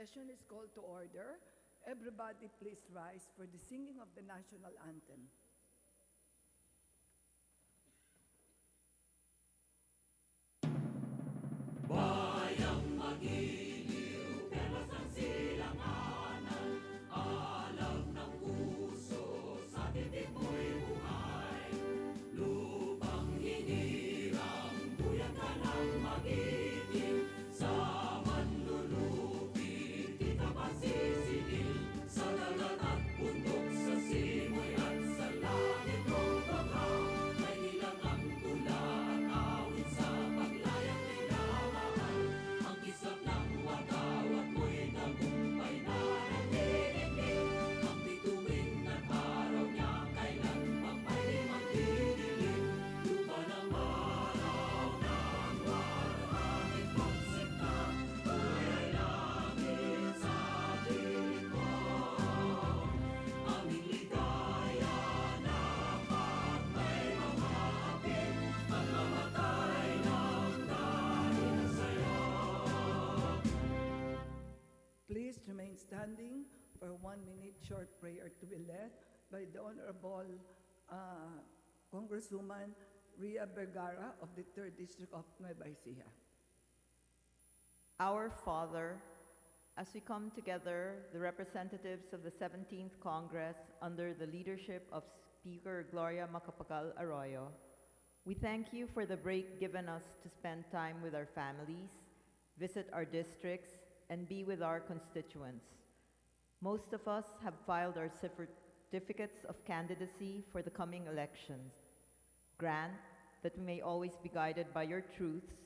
session is called to order. Everybody please rise for the singing of the national anthem. Bayang magiliw, perlas ng silanganan, alam ng puso, sa titik mo'y buhay. Lupang hinirang, buyan ka ng magiting, sa manlulupin, di ka masisingil. Sa dagat at bundok, sa simoy at sa langit kong baka, may nilang ang tula at awit sa paglayang minamahal. Ang kisap ng watawat mo'y tagumpay na nagdidinig. Ang bituin at araw niya kailan pang may magdidilim. Lupa ng araw ng warangit konsekta, buhay langit sa piling mo. Aming ligaya na pag may mga hapit, magmamatay ng dahil sa'yo. Please remain standing for a 1-minute short prayer to be led by the Honorable Congresswoman Ria Vergara of the 3rd District of Nueva Ecija. Our Father, as we come together, the representatives of the 17th Congress under the leadership of Speaker Gloria Macapagal Arroyo, we thank you for the break given us to spend time with our families, visit our districts, and be with our constituents. Most of us have filed our certificates of candidacy for the coming elections. Grant that we may always be guided by your truths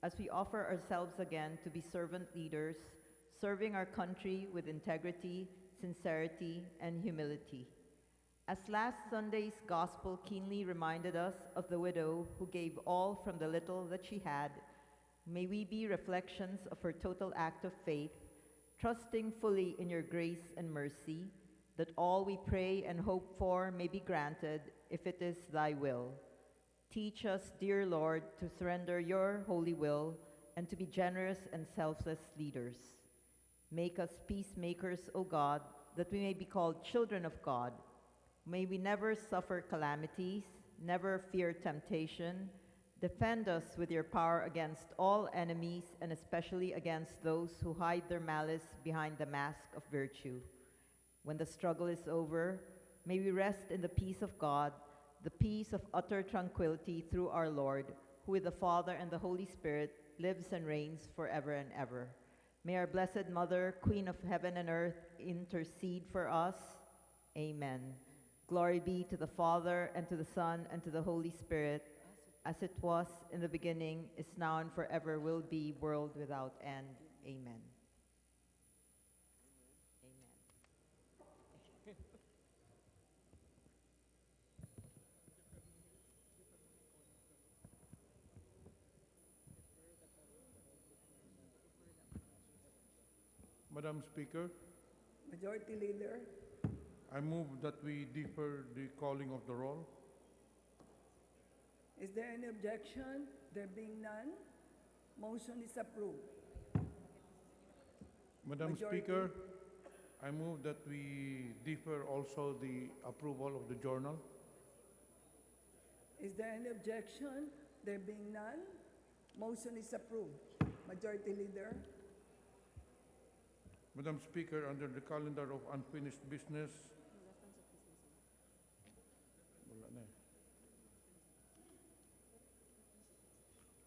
as we offer ourselves again to be servant leaders, serving our country with integrity, sincerity, and humility. As last Sunday's gospel keenly reminded us of the widow who gave all from the little that she had, may we be reflections of her total act of faith, trusting fully in your grace and mercy, that all we pray and hope for may be granted if it is thy will. Teach us, dear Lord, to surrender your holy will and to be generous and selfless leaders. Make us peacemakers, O God, that we may be called children of God. May we never suffer calamities, never fear temptation. Defend us with your power against all enemies, and especially against those who hide their malice behind the mask of virtue. When the struggle is over, may we rest in the peace of God, the peace of utter tranquility through our Lord, who with the Father and the Holy Spirit lives and reigns forever and ever. May our Blessed Mother, Queen of heaven and earth, intercede for us. Amen. Glory be to the Father, and to the Son, and to the Holy Spirit, as it was in the beginning, is now, and forever will be, world without end. Amen. Madam Speaker, Majority Leader, I move that we defer the calling of the roll. is there any objection? There being none, motion is approved. Madam Majority. Speaker, I move that we defer also the approval of the journal. Is there any objection? There being none, motion is approved. Majority Leader, Madam Speaker, under the calendar of unfinished business, wala na eh.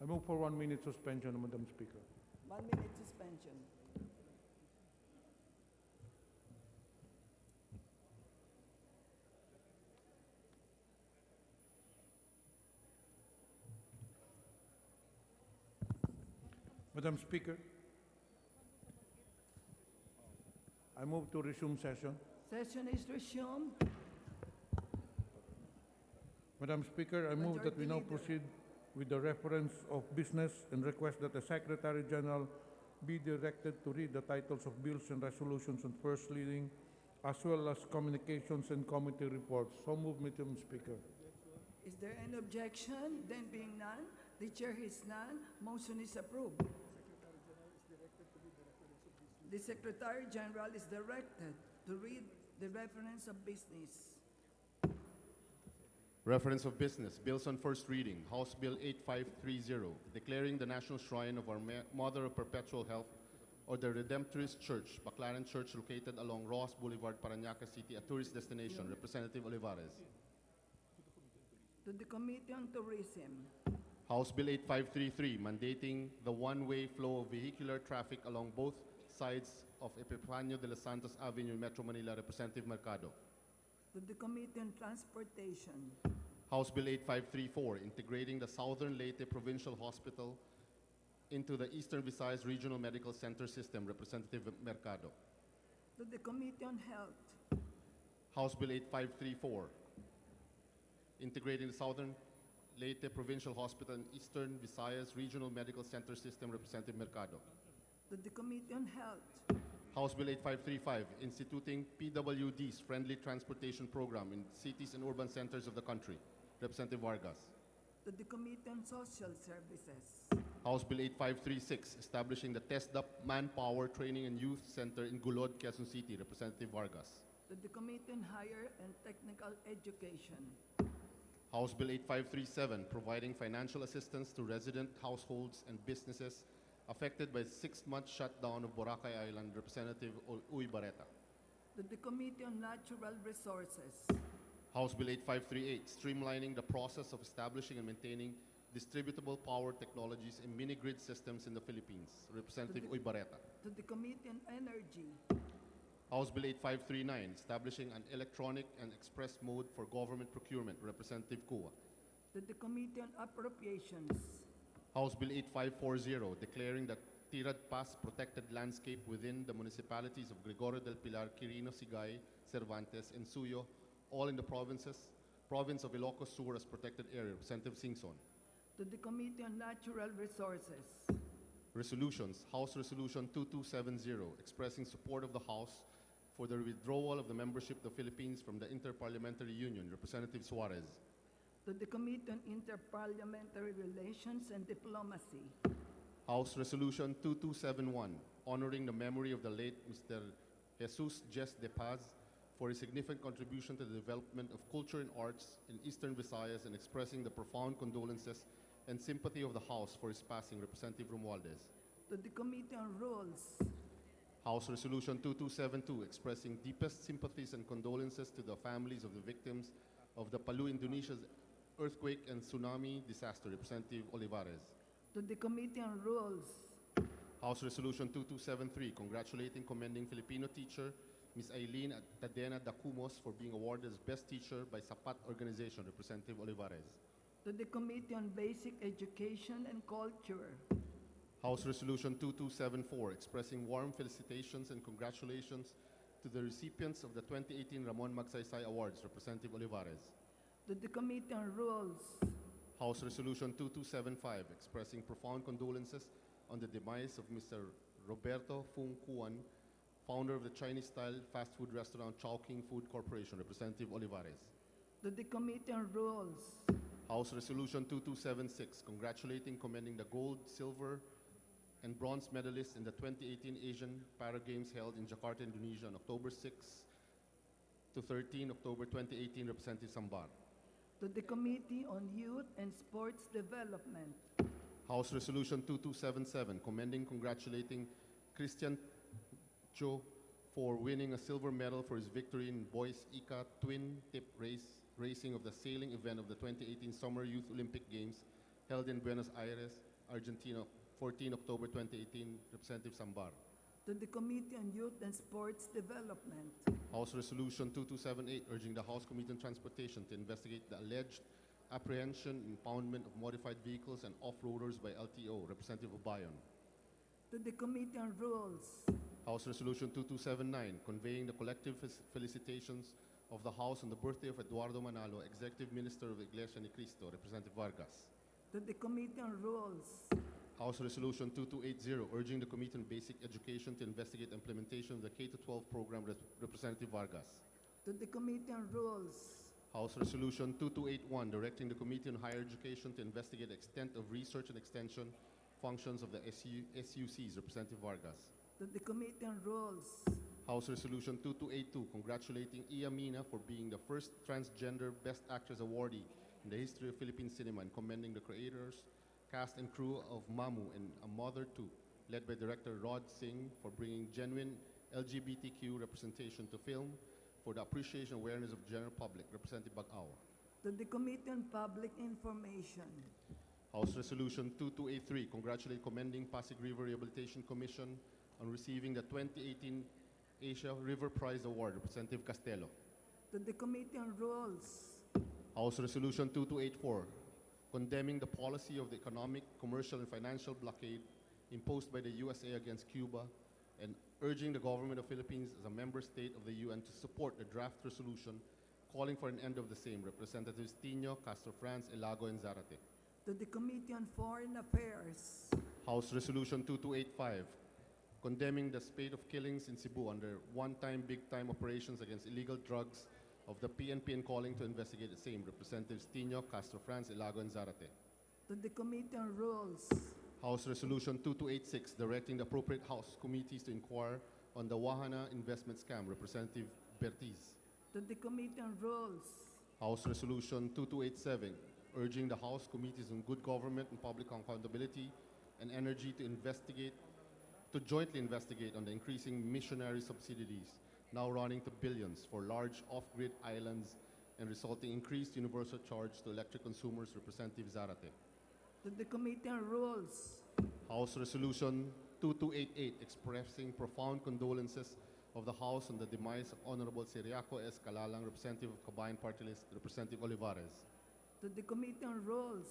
I move for 1 minute suspension, Madam Speaker. 1 minute suspension. Madam Speaker, I move to resume session. Session is resumed. Madam Speaker, I move that we now Majority Leader. proceed with the reference of business and request that the Secretary General be directed to read the titles of bills and resolutions on first reading, as well as communications and committee reports. So move, Madam Speaker. Is there any objection? Then being none, the chair is none, motion is approved. The Secretary General is directed to read the reference of business. Reference of business, bills on first reading, House Bill 8530, declaring the National Shrine of our Mother of Perpetual Health or the Redemptorist Church, Baclaran Church, located along Ross Boulevard, Parañaque City, a tourist destination. Representative Olivares. To the Committee on Tourism. House Bill 8533, mandating the one-way flow of vehicular traffic along both sides of Epifanio de los Santos Avenue in Metro Manila. Representative Mercado. To the Committee on Transportation. House Bill 8534, integrating the Southern Leyte Provincial Hospital into the Eastern Visayas Regional Medical Center system. Representative Mercado. To the Committee on Health. House Bill 8534, integrating the Southern Leyte Provincial Hospital and Eastern Visayas Regional Medical Center system. Representative Mercado. To the Committee on Health. House Bill 8535, instituting PWD's Friendly Transportation Program in cities and urban centers of the country. Representative Vargas. To the Committee on Social Services. House Bill 8536, establishing the TESDAP Manpower Training and Youth Center in Gulod, Quezon City. Representative Vargas. To the Committee on Higher and Technical Education. House Bill 8537, providing financial assistance to resident households and businesses affected by the 6-month shutdown of Boracay Island. Representative Uy Barreta. To the Committee on Natural Resources. House Bill 8538, streamlining the process of establishing and maintaining distributable power technologies and mini-grid systems in the Philippines. Representative Uy Barreta. To the Committee on Energy. House Bill 8539, establishing an electronic and express mode for government procurement. Representative Kua. To the Committee on Appropriations. House Bill 8540, declaring the Tirad Pass protected landscape within the municipalities of Gregorio del Pilar, Quirino, Sigay, Cervantes, and Suyo, all in the province of Ilocos Sur as protected area. Representative Singson. To the Committee on Natural Resources. Resolutions. House Resolution 2270, expressing support of the House for the withdrawal of the membership of the Philippines from the Interparliamentary Union. Representative Suarez. To the Committee on Interparliamentary Relations and Diplomacy. House Resolution 2271, honoring the memory of the late Mr. Jesus Jes de Paz for his significant contribution to the development of culture and arts in Eastern Visayas and expressing the profound condolences and sympathy of the House for his passing. Representative Romualdez. To the Committee on Rules. House Resolution 2272, expressing deepest sympathies and condolences to the families of the victims of the Palu, Indonesia's earthquake and tsunami disaster. Representative Olivares. To the Committee on Rules. House Resolution 2273, congratulating, commending Filipino teacher Ms. Eileen Tadena Dacumos for being awarded as Best Teacher by Sapat Organization. Representative Olivares. To the Committee on Basic Education and Culture. House Resolution 2274, expressing warm felicitations and congratulations to the recipients of the 2018 Ramon Magsaysay Awards. Representative Olivares. To the Committee on Rules. House Resolution 2275, expressing profound condolences on the demise of Mr. Roberto Fung Kuan, founder of the Chinese-style fast food restaurant Chowking Food Corporation. Representative Olivares. To the Committee on Rules. House Resolution 2276, congratulating, commending the gold, silver, and bronze medalists in the 2018 Asian Para Games held in Jakarta, Indonesia on October 6 to 13 October 2018. Representative Sambar. To the Committee on Youth and Sports Development. House Resolution 2277, commending, congratulating Christian Cho for winning a silver medal for his victory in boys ICA twin tip racing of the sailing event of the 2018 Summer Youth Olympic Games held in Buenos Aires, Argentina, 14 October 2018. Representative Sambar. To the Committee on Youth and Sports Development. House Resolution 2278, urging the House Committee on Transportation to investigate the alleged apprehension, impoundment of modified vehicles and off-roaders by LTO. Representative Obayon. To the Committee on Rules. House Resolution 2279, conveying the collective felicitations of the House on the birthday of Eduardo Manalo, Executive Minister of Iglesia Ni Cristo. Representative Vargas. To the Committee on Rules. House Resolution 2280, urging the Committee on Basic Education to investigate implementation of the K-12 program. Representative Vargas. To the Committee on Rules. House Resolution 2281, directing the Committee on Higher Education to investigate the extent of research and extension functions of the SUCs. Representative Vargas. to the Committee on Rules, House Resolution 2282, congratulating Iya Mina for being the first transgender Best Actress awardee in the history of Philippine cinema and commending the creators, cast and crew of Mamu and A Mother Too, led by director Rod Singh, for bringing genuine LGBTQ representation to film for the appreciation and awareness of the general public, Representative Bag-Aw. to the Committee on Public Information, House Resolution 2283, congratulating commending Pasig River Rehabilitation Commission on receiving the 2018 Asia River Prize Award, Representative Castelo. to the Committee on Rules, House Resolution 2284, condemning the policy of the economic, commercial, and financial blockade imposed by the USA against Cuba and urging the government of Philippines as a member state of the UN to support the draft resolution calling for an end of the same, Representatives Tino, Castro France, Elago, and Zarate. to the Committee on Foreign Affairs, House Resolution 2285, condemning the spate of killings in Cebu under one-time, big-time operations against illegal drugs of the PNP and calling to investigate the same, Representatives Tino, Castro France, Elago, and Zarate. to the Committee on Rules, House Resolution 2286, directing the appropriate House committees to inquire on the Wahana investment scam, Representative Bertiz. to the Committee on Rules, House Resolution 2287, urging the House committees on good government and public accountability and energy to jointly investigate on the increasing missionary subsidies, now running to billions for large off-grid islands and resulting increased universal charge to electric consumers, Representative Zarate. to the Committee on Rules, House Resolution 2288, expressing profound condolences of the House on the demise of Honorable Siriaco S. Calalang, Representative of Kabayan Party List, Representative Olivares. to the Committee on Rules,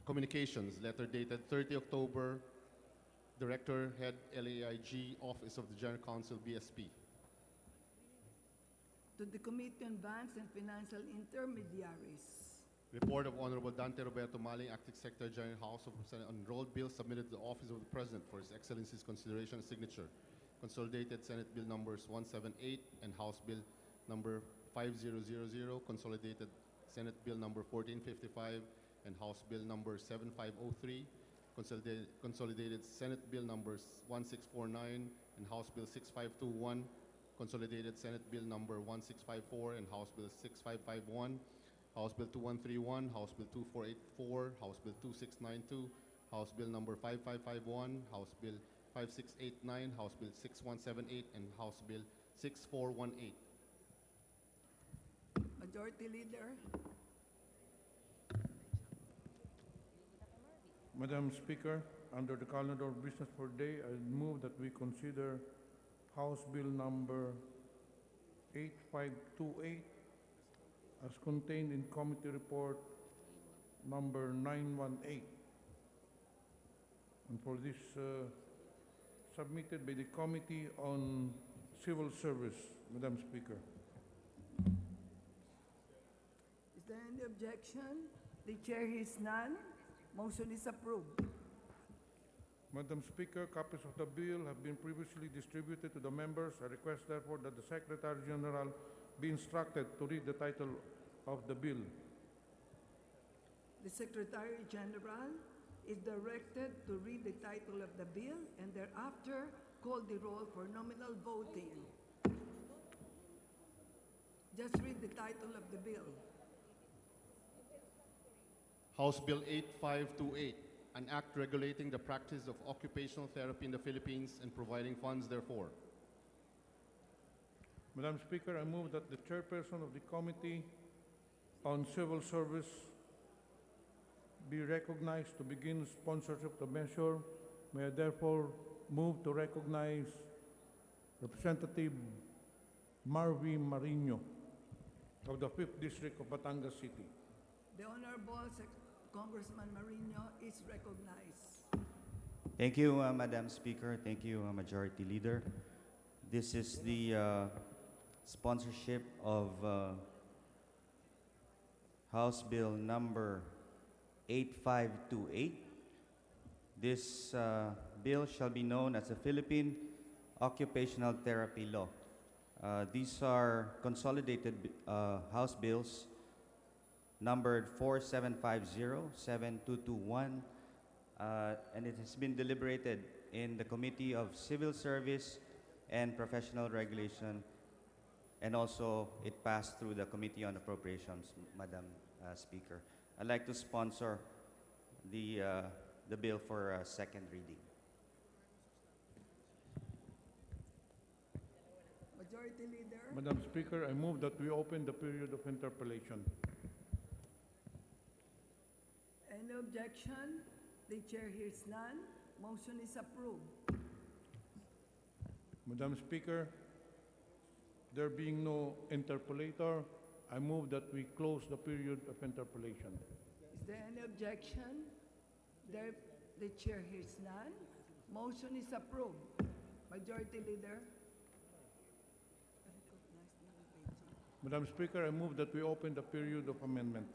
Communications, letter dated 30 October, Director, Head, LAIG, Office of the General Counsel, BSP. to the Committee on Banks and Financial Intermediaries, Report of Honorable Dante Roberto Maling, Acting Secretary General, House of Representatives, on enrolled bills submitted to the Office of the President for His Excellency's consideration and signature. Consolidated Senate Bill numbers 178 and House Bill number 5000, Consolidated Senate Bill number 1455 and House Bill number 7503, Consolidated Senate Bill numbers 1649 and House Bill 6521, Consolidated Senate Bill number 1654 and House Bill 6551, House Bill 2131, House Bill 2484, House Bill 2692, House Bill number 5551, House Bill 5689, House Bill 6178, and House Bill 6418. Majority Leader, Madam Speaker, under the calendar of business for the day, I move that we consider House Bill number 8528 as contained in Committee Report number 918. And for this, submitted by the Committee on Civil Service, Madam Speaker. is there any objection? The Chair hears none. Motion is approved. Madam Speaker, copies of the bill have been previously distributed to the members. I request therefore that the Secretary General be instructed to read the title of the bill. The Secretary General is directed to read the title of the bill and thereafter call the roll for nominal voting. Just read the title of the bill. House Bill 8528, an act regulating the practice of occupational therapy in the Philippines and providing funds therefor. Madam Speaker, I move that the chairperson of the Committee on Civil Service be recognized to begin sponsorship of the measure. May I therefore move to recognize Representative Marvin Marino of the 5th District of Batangas City. The Honorable Congressman Marino is recognized. Thank you, Madam Speaker. Thank you, Majority Leader. This is the sponsorship of House Bill number 8528. This bill shall be known as the Philippine Occupational Therapy Law. These are consolidated House bills numbered 4750, 7221, and it has been deliberated in the Committee of Civil Service and Professional Regulation, and also it passed through the Committee on Appropriations, Madam Speaker. I'd like to sponsor the bill for second reading. Majority Leader, Madam Speaker, I move that we open the period of interpellation. any objection? The chair hears none. Motion is approved. Madam Speaker, there being no interpellator, I move that we close the period of interpellation. Is there any objection? The chair hears none. Motion is approved. Majority Leader, Madam Speaker, I move that we open the period of amendment.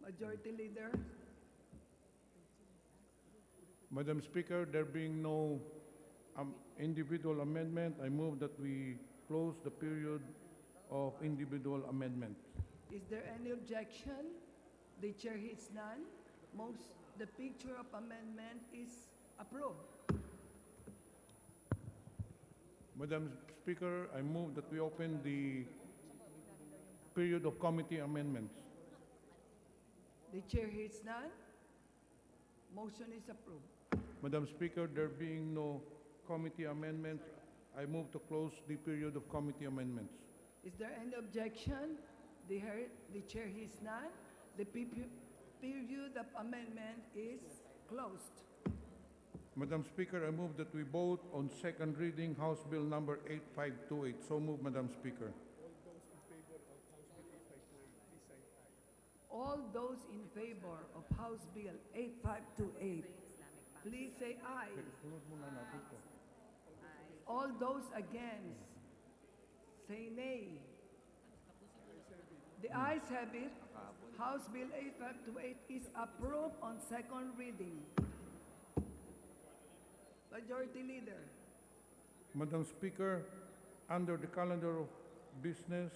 Majority Leader, Madam Speaker, there being no individual amendment, I move that we close the period of individual amendment. is there any objection? The chair hears none. The picture of amendment is approved. Madam Speaker, I move that we open the period of committee amendments. The chair hears none. Motion is approved. Madam Speaker, there being no committee amendments, I move to close the period of committee amendments. Is there any objection? The chair hears none. The period of amendment is closed. Madam Speaker, I move that we vote on second reading House Bill number 8528. So move, Madam Speaker. All those in favor of House Bill 8528, please say aye. All those against, say nay. The ayes have it. House Bill 8528 is approved on second reading. Majority Leader, Madam Speaker, under the calendar of business,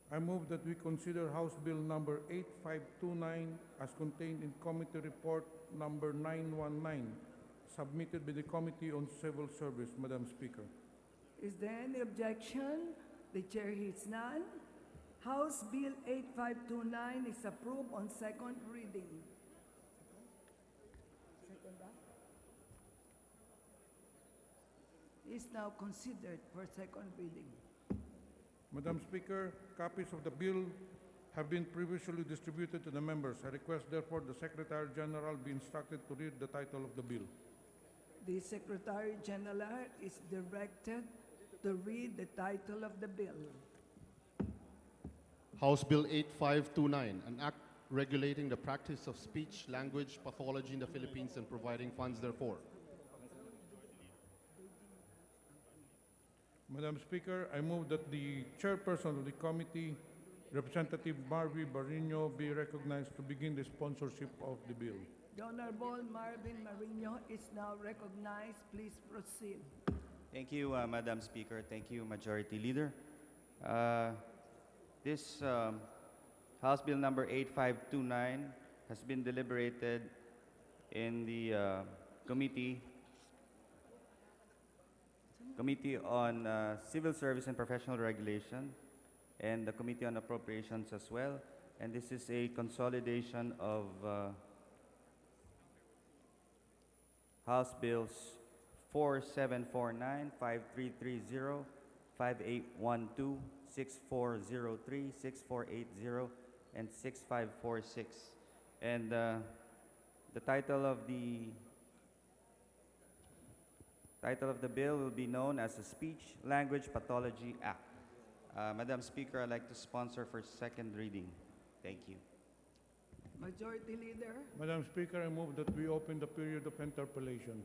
I move that we consider House Bill number 8529 as contained in Committee Report number 919, submitted by the Committee on Civil Service, Madam Speaker. is there any objection? The chair hears none. House Bill 8529 is approved on second reading. Is now considered for second reading. Madam Speaker, copies of the bill have been previously distributed to the members. I request therefore the Secretary General be instructed to read the title of the bill. The Secretary General is directed to read the title of the bill. House Bill 8529, an act regulating the practice of speech, language, pathology in the Philippines and providing funds therefor. Madam Speaker, I move that the chairperson of the committee, Representative Marvin Barino, be recognized to begin the sponsorship of the bill. The Honorable Marvin Marino is now recognized. Please proceed. Thank you, Madam Speaker. Thank you, Majority Leader. This House Bill number 8529 has been deliberated in the Committee on Civil Service and Professional Regulation and the Committee on Appropriations as well. And this is a consolidation of House Bills 4749, 5330, 5812, 6403, 6480, and 6546. And the title of the bill will be known as the Speech Language Pathology Act. Madam Speaker, I'd like to sponsor for second reading. Thank you. Majority Leader, Madam Speaker, I move that we open the period of interpellation.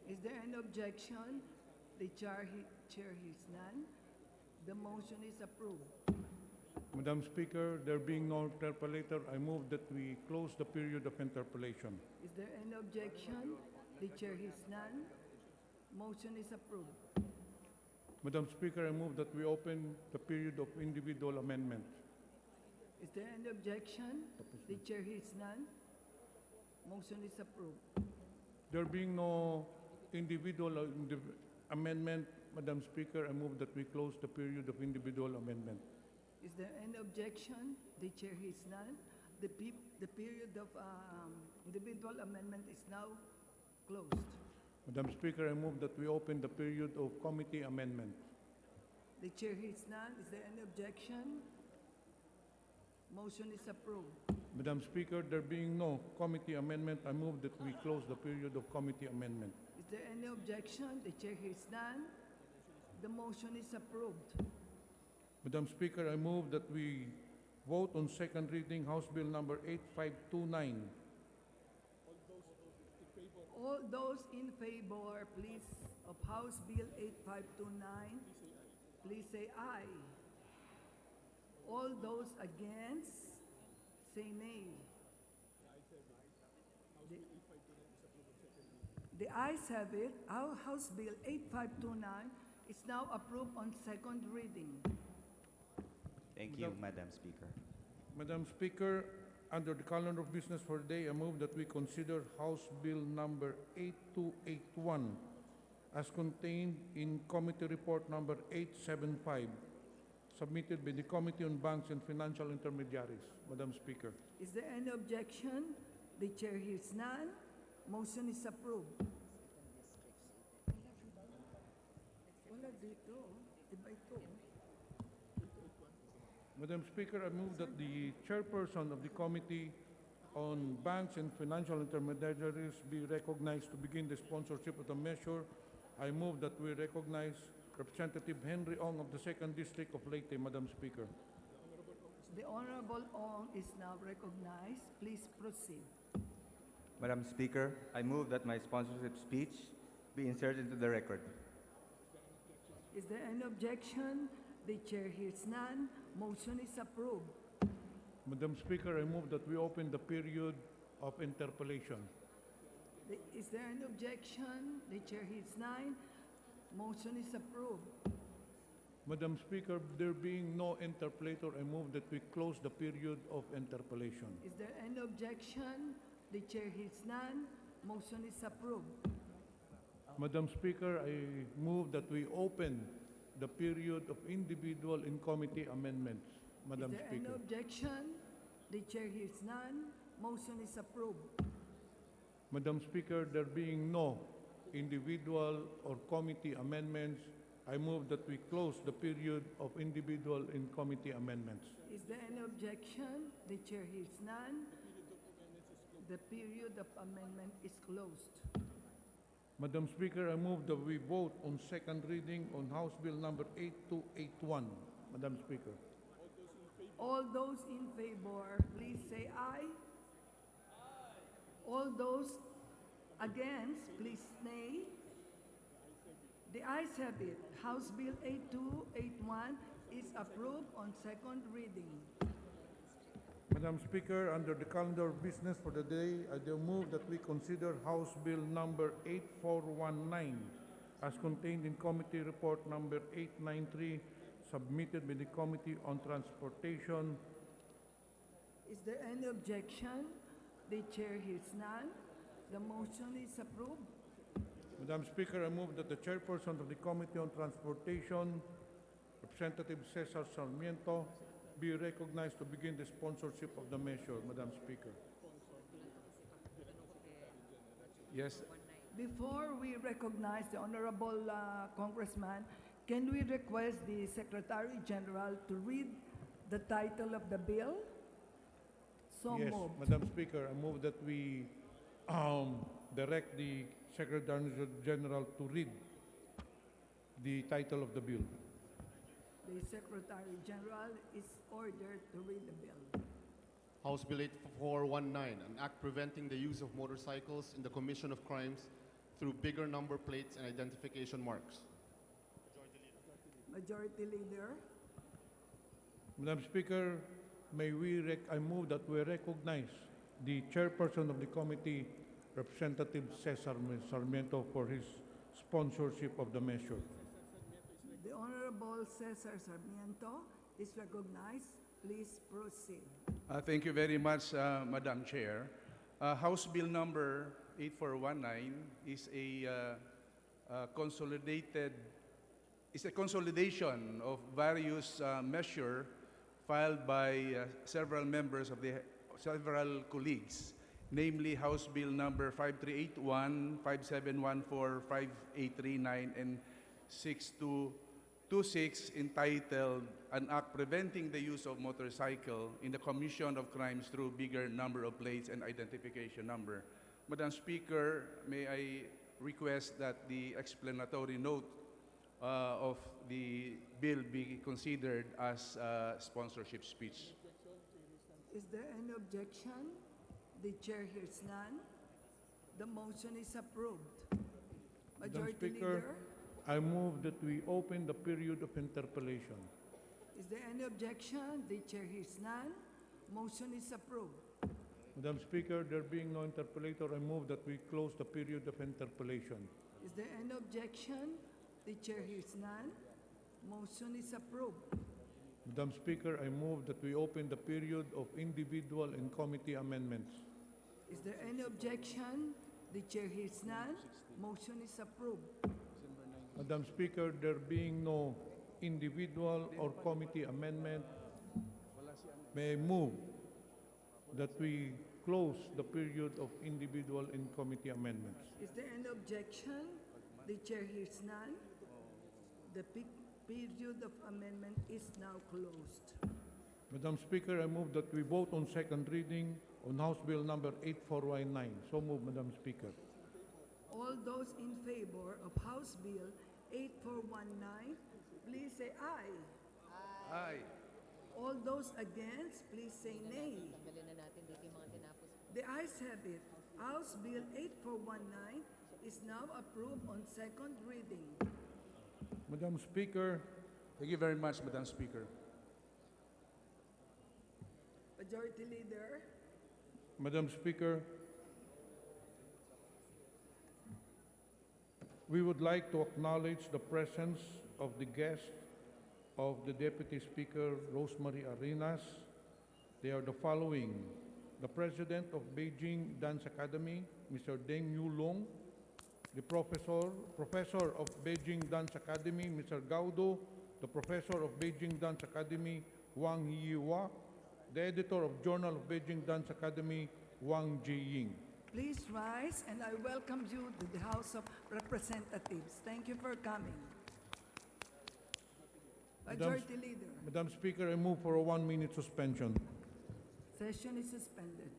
is there any objection? The chair hears none. The motion is approved. Madam Speaker, there being no interpellator, I move that we close the period of interpellation. Is there any objection? The chair hears none. Motion is approved. Madam Speaker, I move that we open the period of individual amendment. Is there any objection? The chair hears none. Motion is approved. There being no individual amendment, Madam Speaker, I move that we close the period of individual amendment. Is there any objection? The chair hears none. The period of individual amendment is now closed. Madam Speaker, I move that we open the period of committee amendment. The chair hears none. Is there any objection? Motion is approved. Madam Speaker, there being no committee amendment, I move that we close the period of committee amendment. Is there any objection? The chair hears none. The motion is approved. Madam Speaker, I move that we vote on second reading House Bill number 8529. All those in favor, please, of House Bill 8529, please say aye. All those against, say nay. The ayes have it. Our House Bill 8529 is now approved on second reading. Thank you, Madam Speaker. Madam Speaker, under the calendar of business for the day, I move that we consider House Bill number 8281 as contained in Committee Report number 875, submitted by the Committee on Banks and Financial Intermediaries. Madam Speaker. Is there any objection? The chair hears none. Motion is approved. Wala dito. Iba ito. Madam Speaker, I move that the chairperson of the Committee on Banks and Financial Intermediaries be recognized to begin the sponsorship of the measure. I move that we recognize Representative Henry Ong of the 2nd District of Leyte, Madam Speaker. The Honorable Ong is now recognized. Please proceed. Madam Speaker, I move that my sponsorship speech be inserted into the record. Is there any objection? The chair hears none. Motion is approved. Madam Speaker, I move that we open the period of interpellation. Is there any objection? The chair hears none. Motion is approved. Madam Speaker, there being no interpellator, I move that we close the period of interpellation. Is there any objection? The chair hears none. Motion is approved. Madam Speaker, I move that we open the period of individual in committee amendments. Madam Is there Speaker. any objection? The chair hears none. Motion is approved. Madam Speaker, there being no individual or committee amendments, I move that we close the period of individual in committee amendments. Is there any objection? The chair hears none. The period of amendment is closed. Madam Speaker, I move that we vote on second reading on House Bill number 8281. Madam Speaker. All those in favor, please say aye. All those against, please nay. The ayes have it. House Bill 8281 is approved on second reading. Madam Speaker, under the calendar of business for the day, I do move that we consider House Bill number 8419 as contained in Committee Report number 893, submitted by the Committee on Transportation. Is there any objection? The chair hears none. The motion is approved. Madam Speaker, I move that the chairperson of the Committee on Transportation, Representative Cesar Sarmiento, be recognized to begin the sponsorship of the measure. Madam Speaker. Yes, Before we recognize the Honorable Congressman, can we request the Secretary General to read the title of the bill? So Yes, moved. Madam Speaker, I move that we direct the Secretary General to read the title of the bill. The Secretary General is ordered to read the bill. House Bill 8419, an act preventing the use of motorcycles in the commission of crimes through bigger number plates and identification marks. Majority Leader, Madam Speaker, I move that we recognize the chairperson of the committee, Representative Cesar Sarmiento, for his sponsorship of the measure. The Honorable Cesar Sarmiento is recognized. Please proceed. Thank you very much, Madam Chair. House Bill number 8419 is a consolidation of various measures filed by several members of several colleagues, namely House Bill number 5381, 5714, 5839, and 6226, entitled An Act Preventing the Use of Motorcycle in the Commission of Crimes Through Bigger Number of Plates and Identification Number. Madam Speaker, may I request that the explanatory note of the bill be considered as a sponsorship speech. Is there any objection? The chair hears none. The motion is approved. Madam Majority Speaker, Leader, I move that we open the period of interpellation. is there any objection? The chair hears none. Motion is approved. Madam Speaker, there being no interpellator, I move that we close the period of interpellation. Is there any objection? The chair hears none. Motion is approved. Madam Speaker, I move that we open the period of individual and committee amendments. Is there any objection? The chair hears none. Motion is approved. Madam Speaker, there being no individual or committee amendment, may I move that we close the period of individual and committee amendments. Is there any objection? The chair hears none. The period of amendment is now closed. Madam Speaker, I move that we vote on second reading on House Bill number 8419. So move, Madam Speaker. All those in favor of House Bill 8419, please say aye. Aye. All those against, please say nay. The ayes have it. House Bill 8419 is now approved on second reading. Madam Speaker, Thank you very much, Madam Speaker. Majority Leader, Madam Speaker, we would like to acknowledge the presence of the guest of the Deputy Speaker, Rosemary Arenas. They are the following: the President of Beijing Dance Academy, Mr. Deng Yulong; the Professor of Beijing Dance Academy, Mr. Gaudo; the Professor of Beijing Dance Academy, Wang Yihua; the Editor of Journal of Beijing Dance Academy, Wang Jiying. please rise, and I welcome you to the House of Representatives. Thank you for coming. Majority Leader, Madam Speaker, I move for a 1-minute suspension. session is suspended.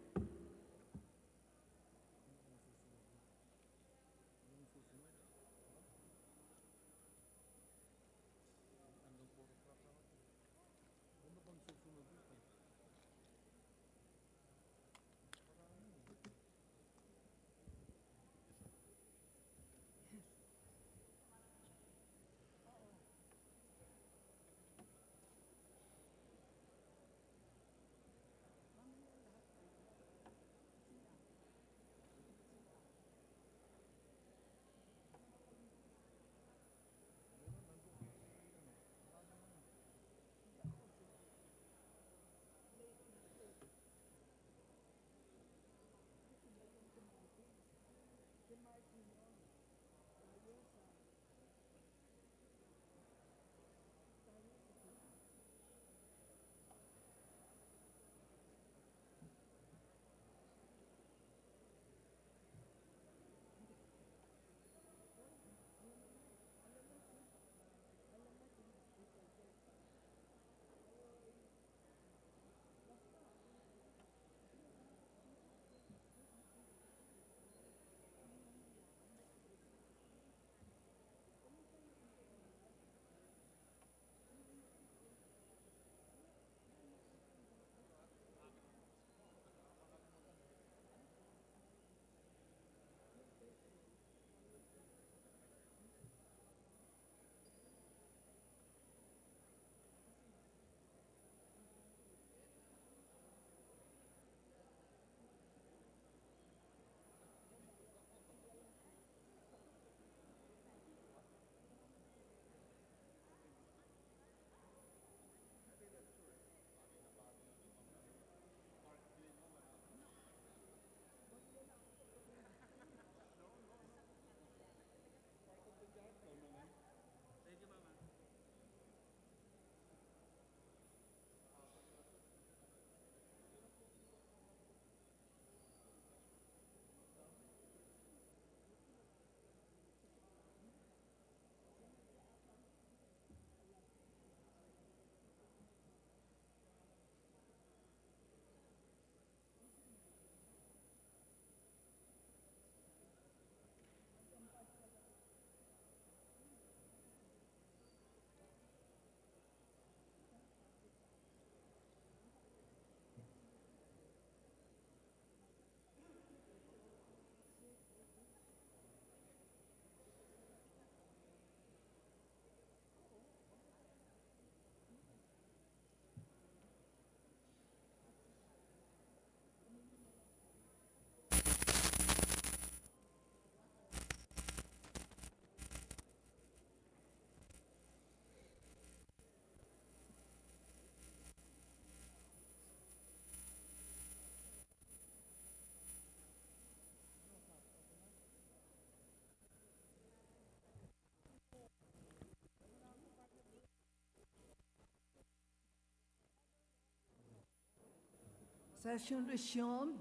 Session resumed.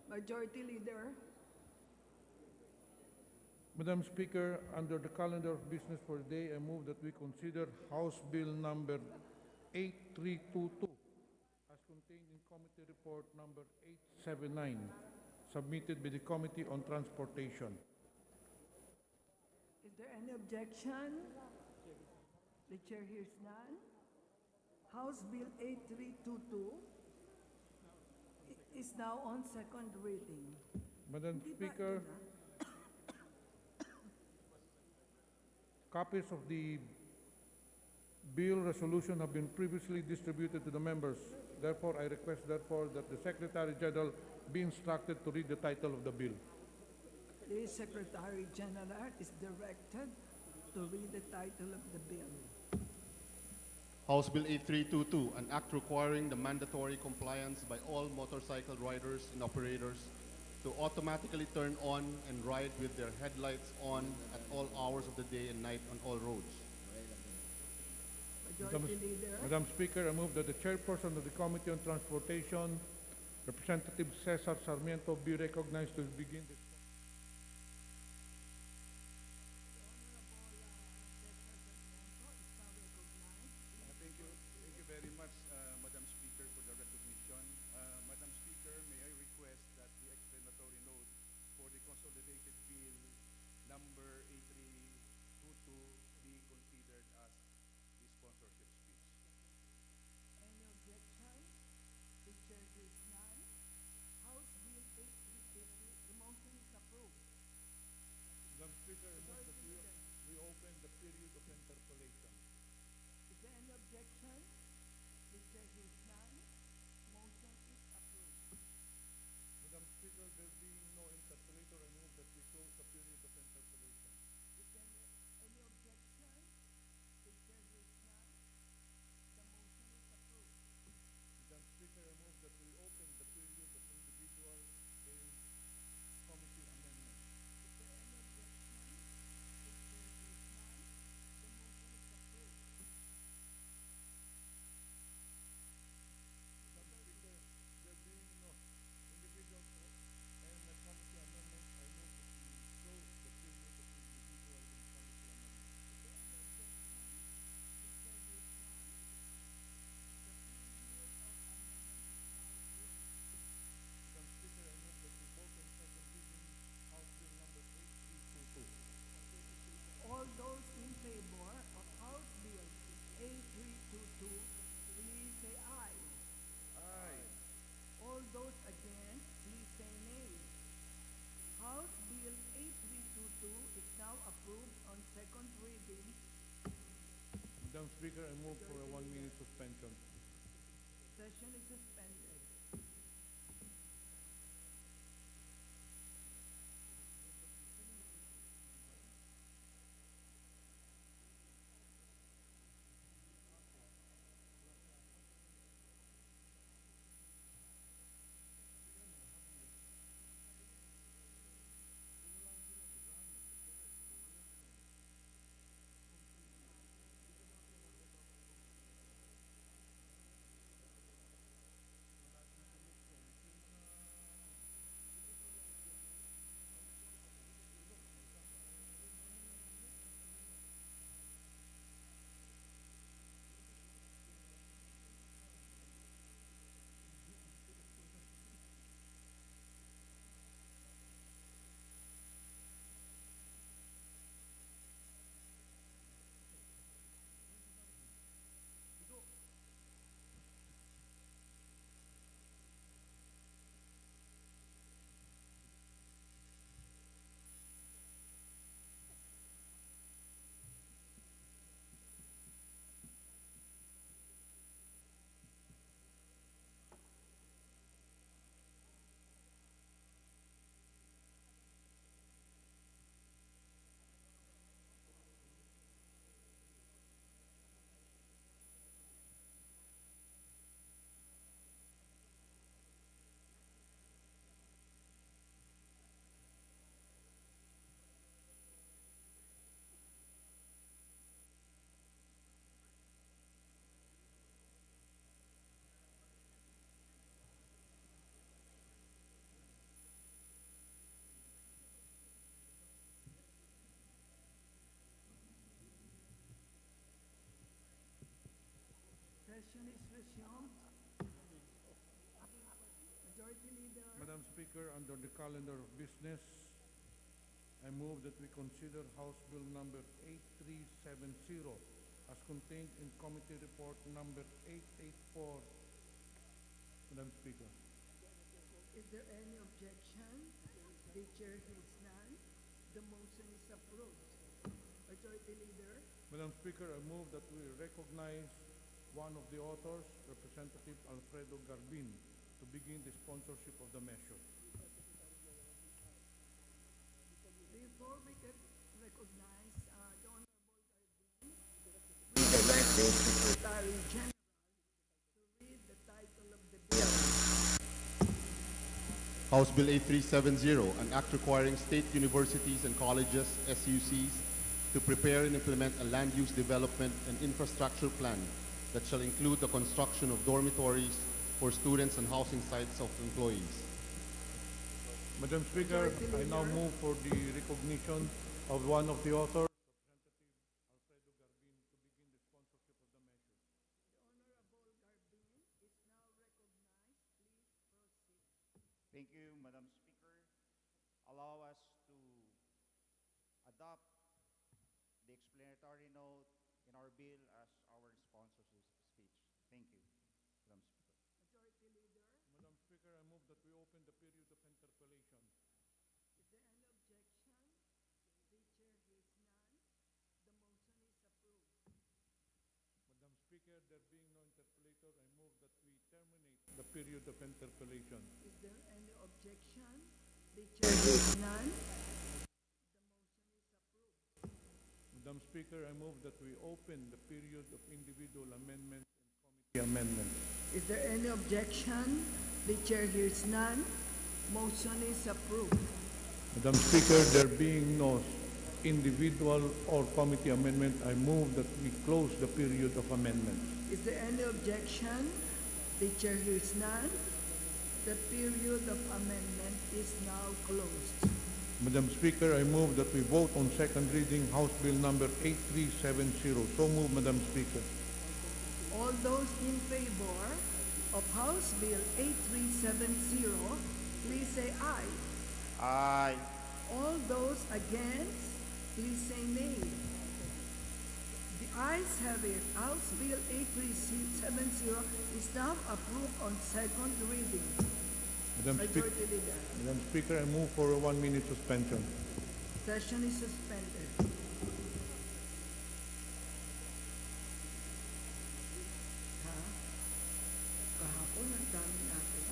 Majority Leader. Madam Speaker, under the calendar of business for the day, I move that we consider House Bill number 8322 as contained in Committee Report number 879, submitted by the Committee on Transportation. Is there any objection? The chair hears none. House Bill 8322 is now on second reading. Madam Di ba Speaker, yun, ah? copies of the bill resolution have been previously distributed to the members. Therefore, I request therefore that the Secretary General be instructed to read the title of the bill. The Secretary General is directed to read the title of the bill. House Bill 8322, an act requiring the mandatory compliance by all motorcycle riders and operators to automatically turn on and ride with their headlights on at all hours of the day and night on all roads. Majority Leader. Madam Speaker, I move that the chairperson of the Committee on Transportation, Representative Cesar Sarmiento, be recognized to begin the Thank you very much, Madam Speaker, for the recognition. Madam Speaker, may I request that the explanatory note for the consolidated bill number 8322 be considered as the sponsorship speech. Any objection? The chair hears none. House Bill 8322, the motion is approved. Madam Speaker, I move that we reopen the period of interpellation. Is there any objection? The chair hears none. Motion is approved. Madam Speaker, there being no interpellator, I move that we close the period of interpellation. Is there any objection? The chair hears none. The motion is approved. Madam Speaker, I move that we open the period of individual and committee amendment. Is there any objection? The chair hears none. The motion is approved. Madam Speaker, there being no individual and committee amendment, I move that we close the period of individual and committee amendment. Is there any objection? The chair hears none. The period of amendment is now closed. Madam Speaker, I move that we vote on second reading House Bill number 8322. All those in favor of House Bill 8322, please say aye. Aye. All those against, please say nay. House Bill 8322 is now approved on second reading. Madam Speaker, I move for a 1-minute suspension. Session is suspended. Session is resumed. Majority Leader. Madam Speaker, under the calendar of business, I move that we consider House Bill number 8370 as contained in Committee Report number 884. Madam Speaker. Is there any objection? The chair hears none. The motion is approved. Majority Leader. Madam Speaker, I move that we recognize one of the authors, Representative Alfredo Garbin, to begin the sponsorship of the measure. Before we can recognize the Honorable Garbin, we direct the Secretary General to read the title of the bill. House Bill 8370, an act requiring state universities and colleges, SUCs, to prepare and implement a land use development and infrastructure plan that shall include the construction of dormitories for students and housing sites of employees. Madam Speaker, I now move for the recognition of one of the authors, Representative Alfredo Garbin, to begin the sponsorship of the measure. The Honorable Garbin is now recognized. Please proceed. Thank you, Madam Speaker. Allow us to adopt the explanatory note in our bill as our sponsorship speech. Thank you, Madam Speaker. Majority Leader. Madam Speaker, I move that we open the period of interpellation. Is there any objection? The chair hears none. The motion is approved. Madam Speaker, there being no interpellator, I move that we terminate the period of interpellation. Is there any objection? The chair hears none. Madam Speaker, I move that we open the period of individual amendments and committee amendments. Is there any objection? The chair hears none. Motion is approved. Madam Speaker, there being no individual or committee amendment, I move that we close the period of amendments. Is there any objection? The chair hears none. The period of amendment is now closed. Madam Speaker, I move that we vote on second reading House Bill number 8370. So move, Madam Speaker. All those in favor of House Bill 8370, please say aye. Aye. All those against, please say nay. The ayes have it. House Bill 8370 is now approved on second reading. Majority Leader. Madam Speaker, I move for a 1 minute suspension. Session is suspended. Ha? Kahapon, ang dami natin.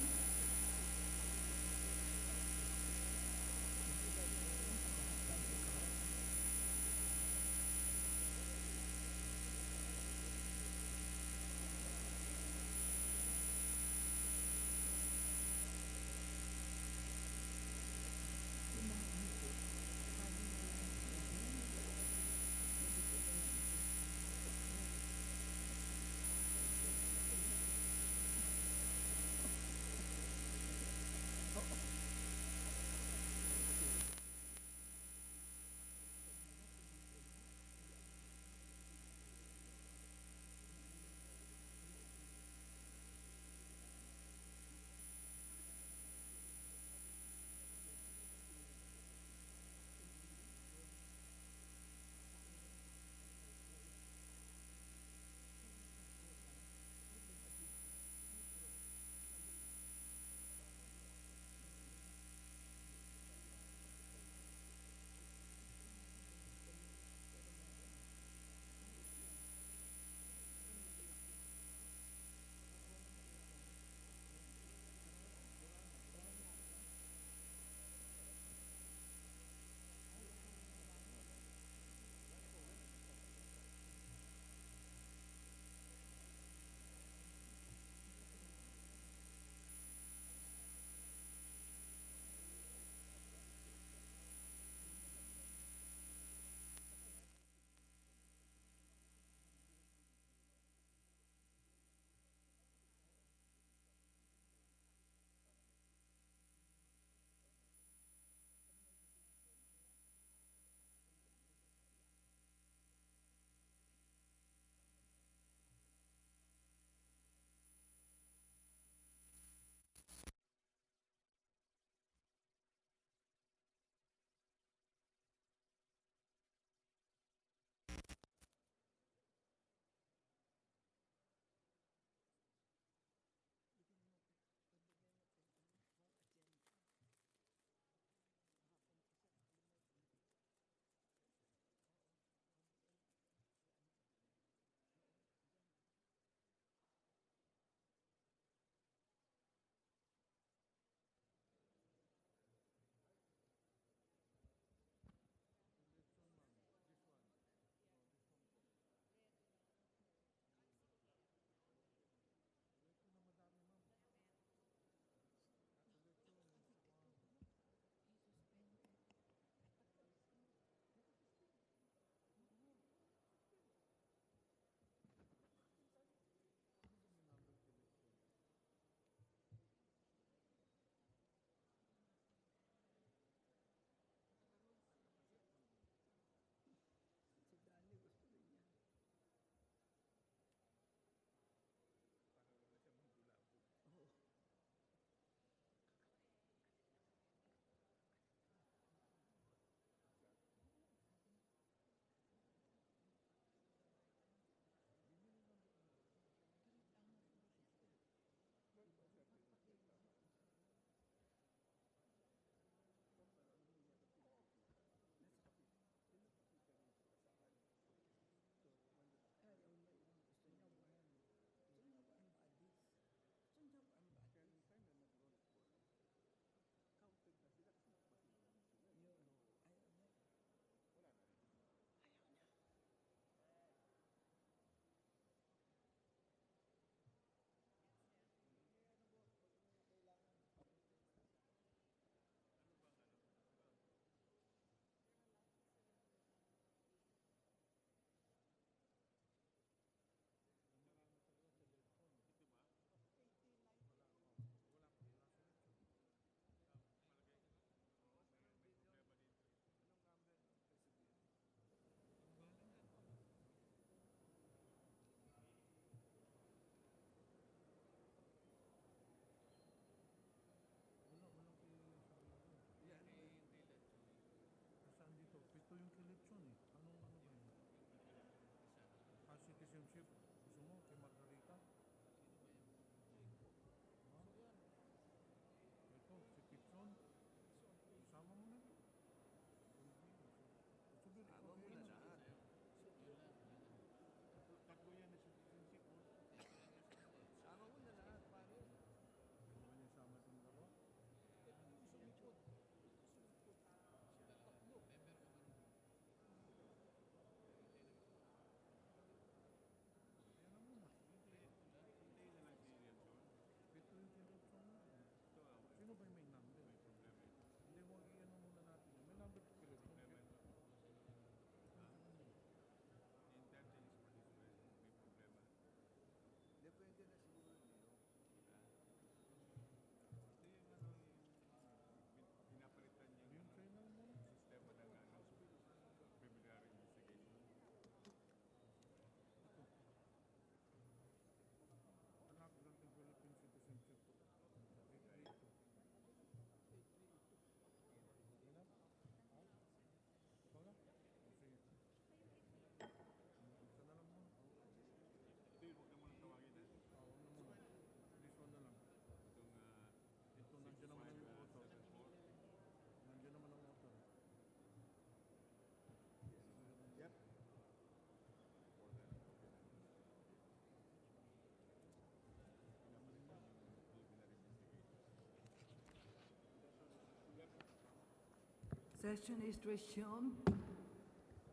Session is resumed.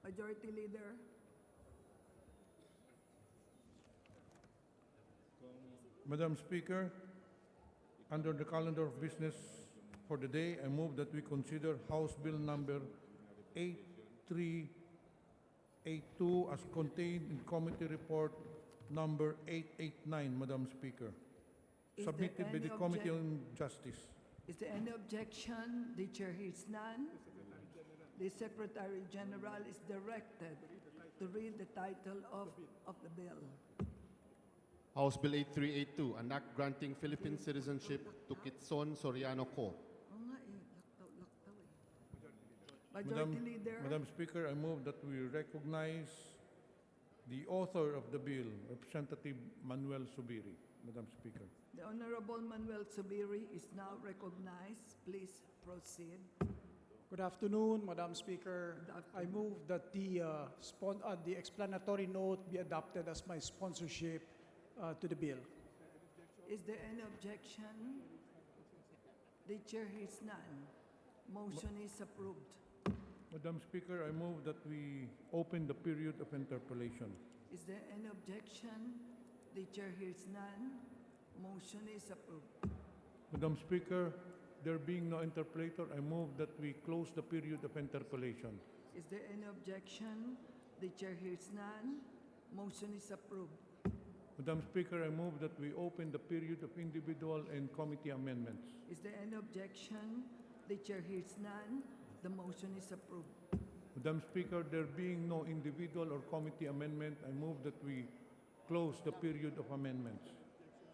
Majority Leader. Madam Speaker, under the calendar of business for the day, I move that we consider House Bill number 8382 as contained in Committee Report number 889, Madam Speaker, Is there submitted by any the Committee on Justice. Is there any objection? The chair hears none. The Secretary General is directed to read the title of the bill. House Bill 8382, an act granting Philippine citizenship to Kitson Soriano Co. Oo nga eh, laktaw eh. Majority Leader. Madam Speaker, I move that we recognize the author of the bill, Representative Manuel Subiri. Madam Speaker. The Honorable Manuel Subiri is now recognized. Please proceed. Good afternoon, Madam Speaker. Good I move that the explanatory note be adopted as my sponsorship to the bill. Is there any objection? The chair hears none. Motion is approved. Madam Speaker, I move that we open the period of interpellation. Is there any objection? The chair hears none. Motion is approved. Madam Speaker, there being no interpolator, I move that we close the period of interpellation. Is there any objection? The chair hears none. Motion is approved. Madam Speaker, I move that we open the period of individual and committee amendments. Is there any objection? The chair hears none. The motion is approved. Madam Speaker, there being no individual or committee amendment, I move that we close the period of amendments.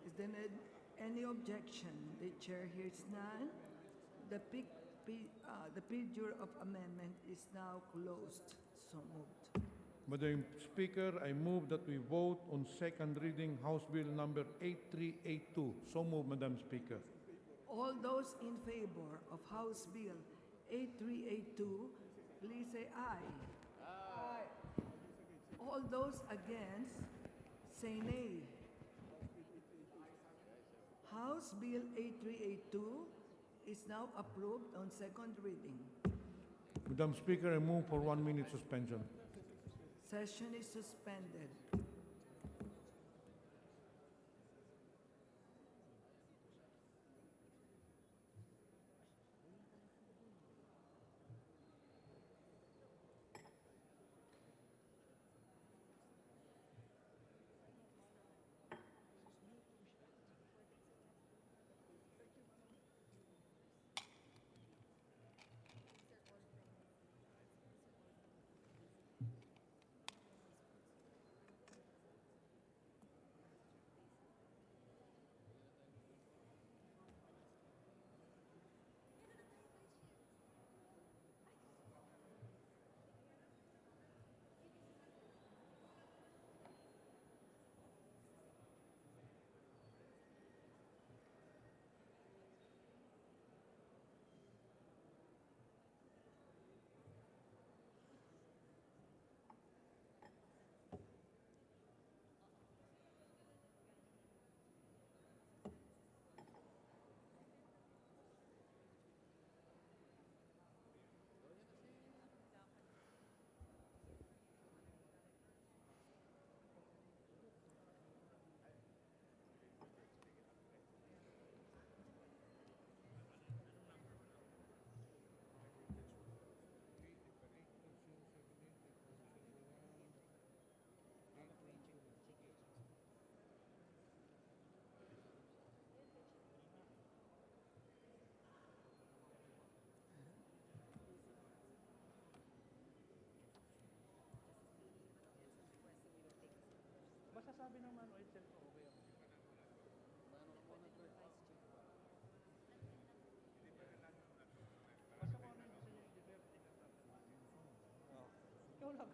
Is there any objection? The chair hears none. The period of amendment is now closed. So moved. Madam Speaker, I move that we vote on second reading House Bill number 8382. So move, Madam Speaker. All those in favor of House Bill 8382, please say aye. Aye. All those against, say nay. House Bill 8382 is now approved on second reading. Madam Speaker, I move for 1 minute suspension. Session is suspended. Masasabi ng Manuel itself, okay ako. Basta kung ano yung gusto niyo i-defer, ikaw lang.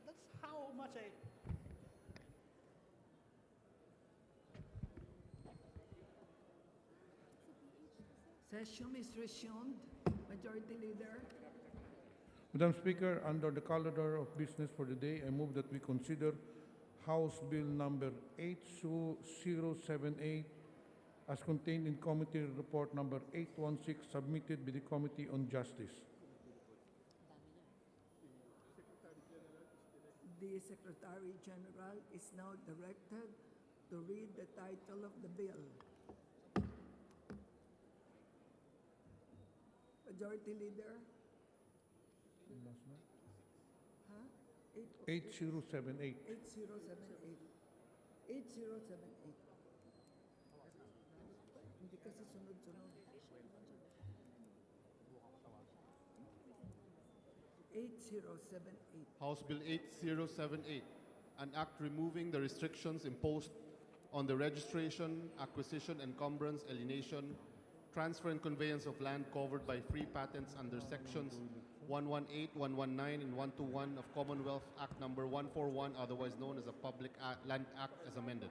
That's how much I... Session is resumed. Majority Leader. Madam Speaker, under the calendar of business for the day, I move that we consider House Bill number 8078 as contained in Committee Report number 816 submitted by the Committee on Justice. The Secretary General is now directed to read the title of the bill. Majority Leader? Huh? 8078. 8078. 8078. Hindi kasi sunod-sunod. 8078. House Bill 8078, an act removing the restrictions imposed on the registration, acquisition, encumbrance, alienation, transfer and conveyance of land covered by free patents under sections 118, 119, and 121 of Commonwealth Act number 141, otherwise known as the Public Land Act, as amended.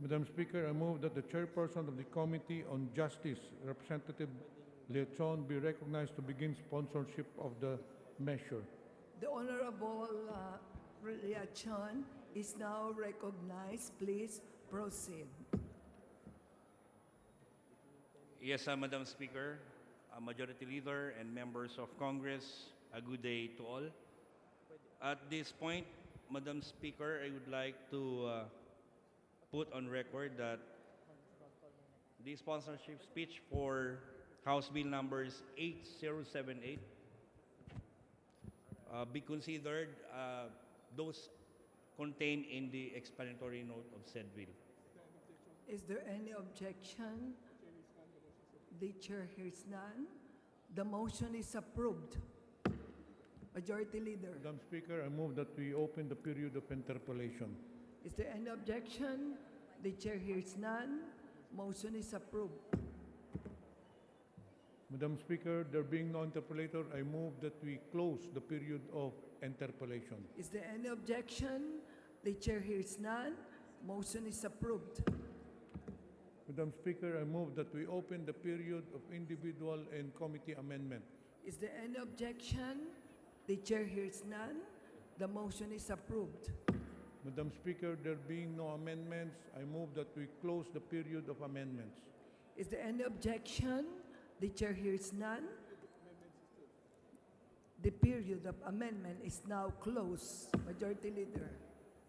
Madam Speaker, I move that the chairperson of the Committee on Justice, Representative Leachon, be recognized to begin sponsorship of the measure. The Honorable Leachon is now recognized. Please proceed. Yes, Madam Speaker, Majority Leader, and members of Congress, a good day to all. At this point, Madam Speaker, I would like to put on record that the sponsorship speech for House Bill numbers 8078 be considered those contained in the explanatory note of said bill. Is there any objection? The chair hears none. The motion is approved. Majority Leader. Madam Speaker, I move that we open the period of interpellation. Is there any objection? The chair hears none. Motion is approved. Madam Speaker, there being no interpellator, I move that we close the period of interpellation. Is there any objection? The chair hears none. Motion is approved. Madam Speaker, I move that we open the period of individual and committee amendment. Is there any objection? The chair hears none. The motion is approved. Madam Speaker, there being no amendments, I move that we close the period of amendments. Is there any objection? The chair hears none. The period of amendment is now closed. Majority Leader.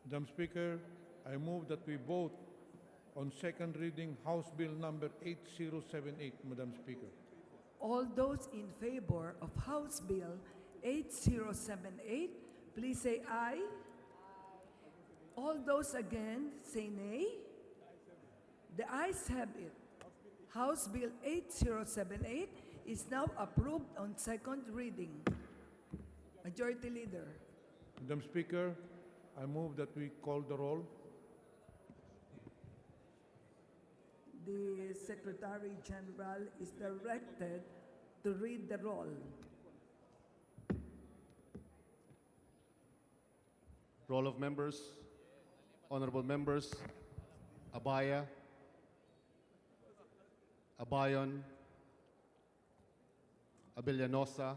Madam Speaker, I move that we vote on second reading House Bill number 8078, Madam Speaker. All those in favor of House Bill 8078, please say aye. All those against, say nay. The ayes have it. House Bill 8078 is now approved on second reading. Majority Leader. Madam Speaker, I move that we call the roll. The Secretary General is directed to read the roll. Roll of members. Honorable members, Abaya, Abayon, Abellanosa,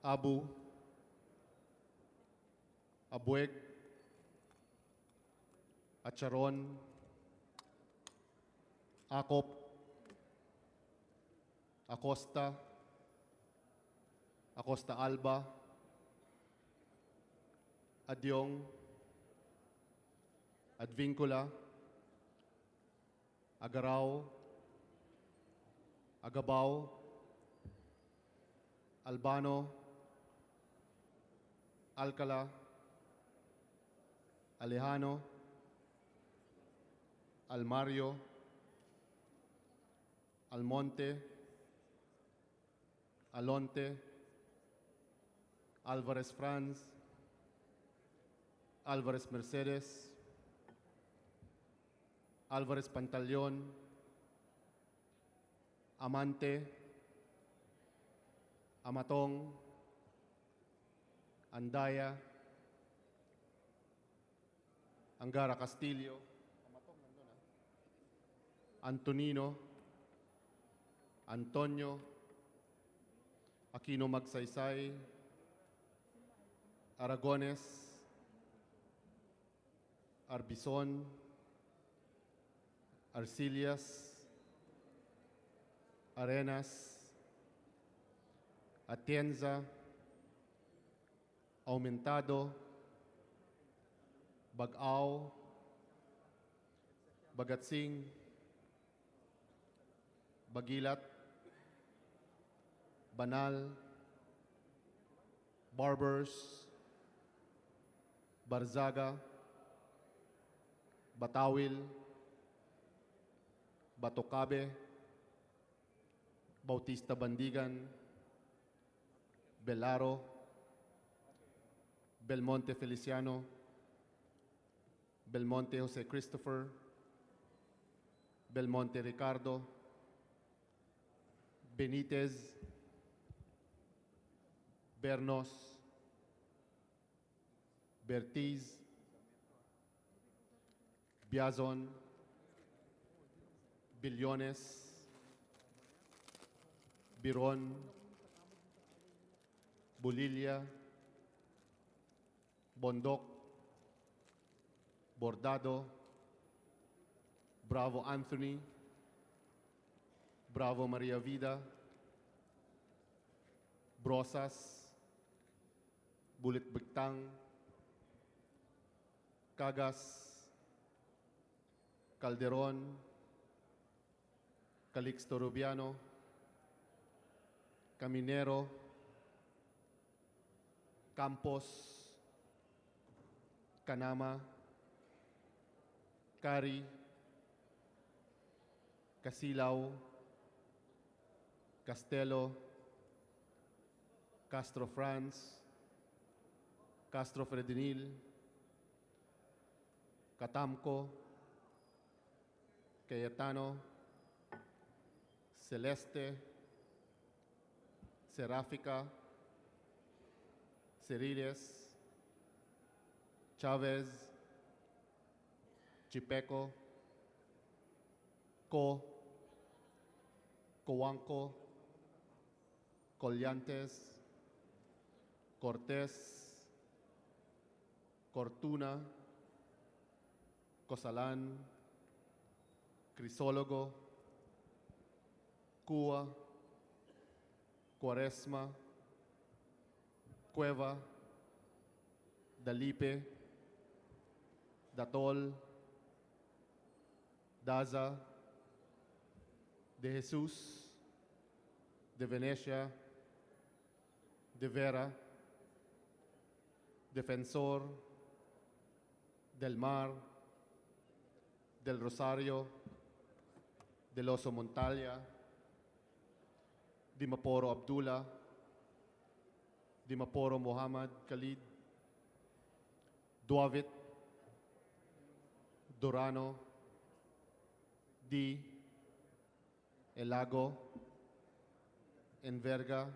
Abu, Abueg, Acharon, Acop, Acosta, Acosta Alba, Adyong, Advincula, Agarao, Agabao, Albano, Alcala, Alejano, Almario, Almonte, Alonte, Alvarez Franz, Alvarez Mercedes, Alvarez Pantaleon, Amante, Amatong, Andaya, Angara Castillo, Antonino, Antonio, Aquino Magsaysay, Aragones, Arbizon, Arcillas, Arenas, Atienza, Aumentado, Bagaw, Bagatsing, Bagilat, Banal, Barbers, Barzaga, Batawil, Batocabe, Bautista Bandigan, Belaro, Belmonte Feliciano, Belmonte Jose Christopher, Belmonte Ricardo, Benitez, Bernos, Bertiz, Biazon, Billones, Biron, Bulilia, Bondok, Bordado, Bravo Anthony, Bravo Maria Vida, Brosas, Bulit Bigtang, Cagas, Calderon, Calixto Rubiano, Caminero, Campos, Canama, Cari, Casilaw, Castelo, Castro Franz, Castro Fredinil, Catamco, Cayetano, Celeste, Seráfica, Ceriles, Chavez, Chipeco, Coanco, Collantes, Cortés, Cortuna, Cosalán, Crisólogo, Cua, Cuaresma, Cueva, Dalipe, Datol, Daza, De Jesus, De Venecia, De Vera, Defensor, Del Mar, Del Rosario, Del Oso Montalia, Dimaporo Abdullah, Dimaporo Muhammad Khalid, Duavit, Durano, D, Elago, Enverga,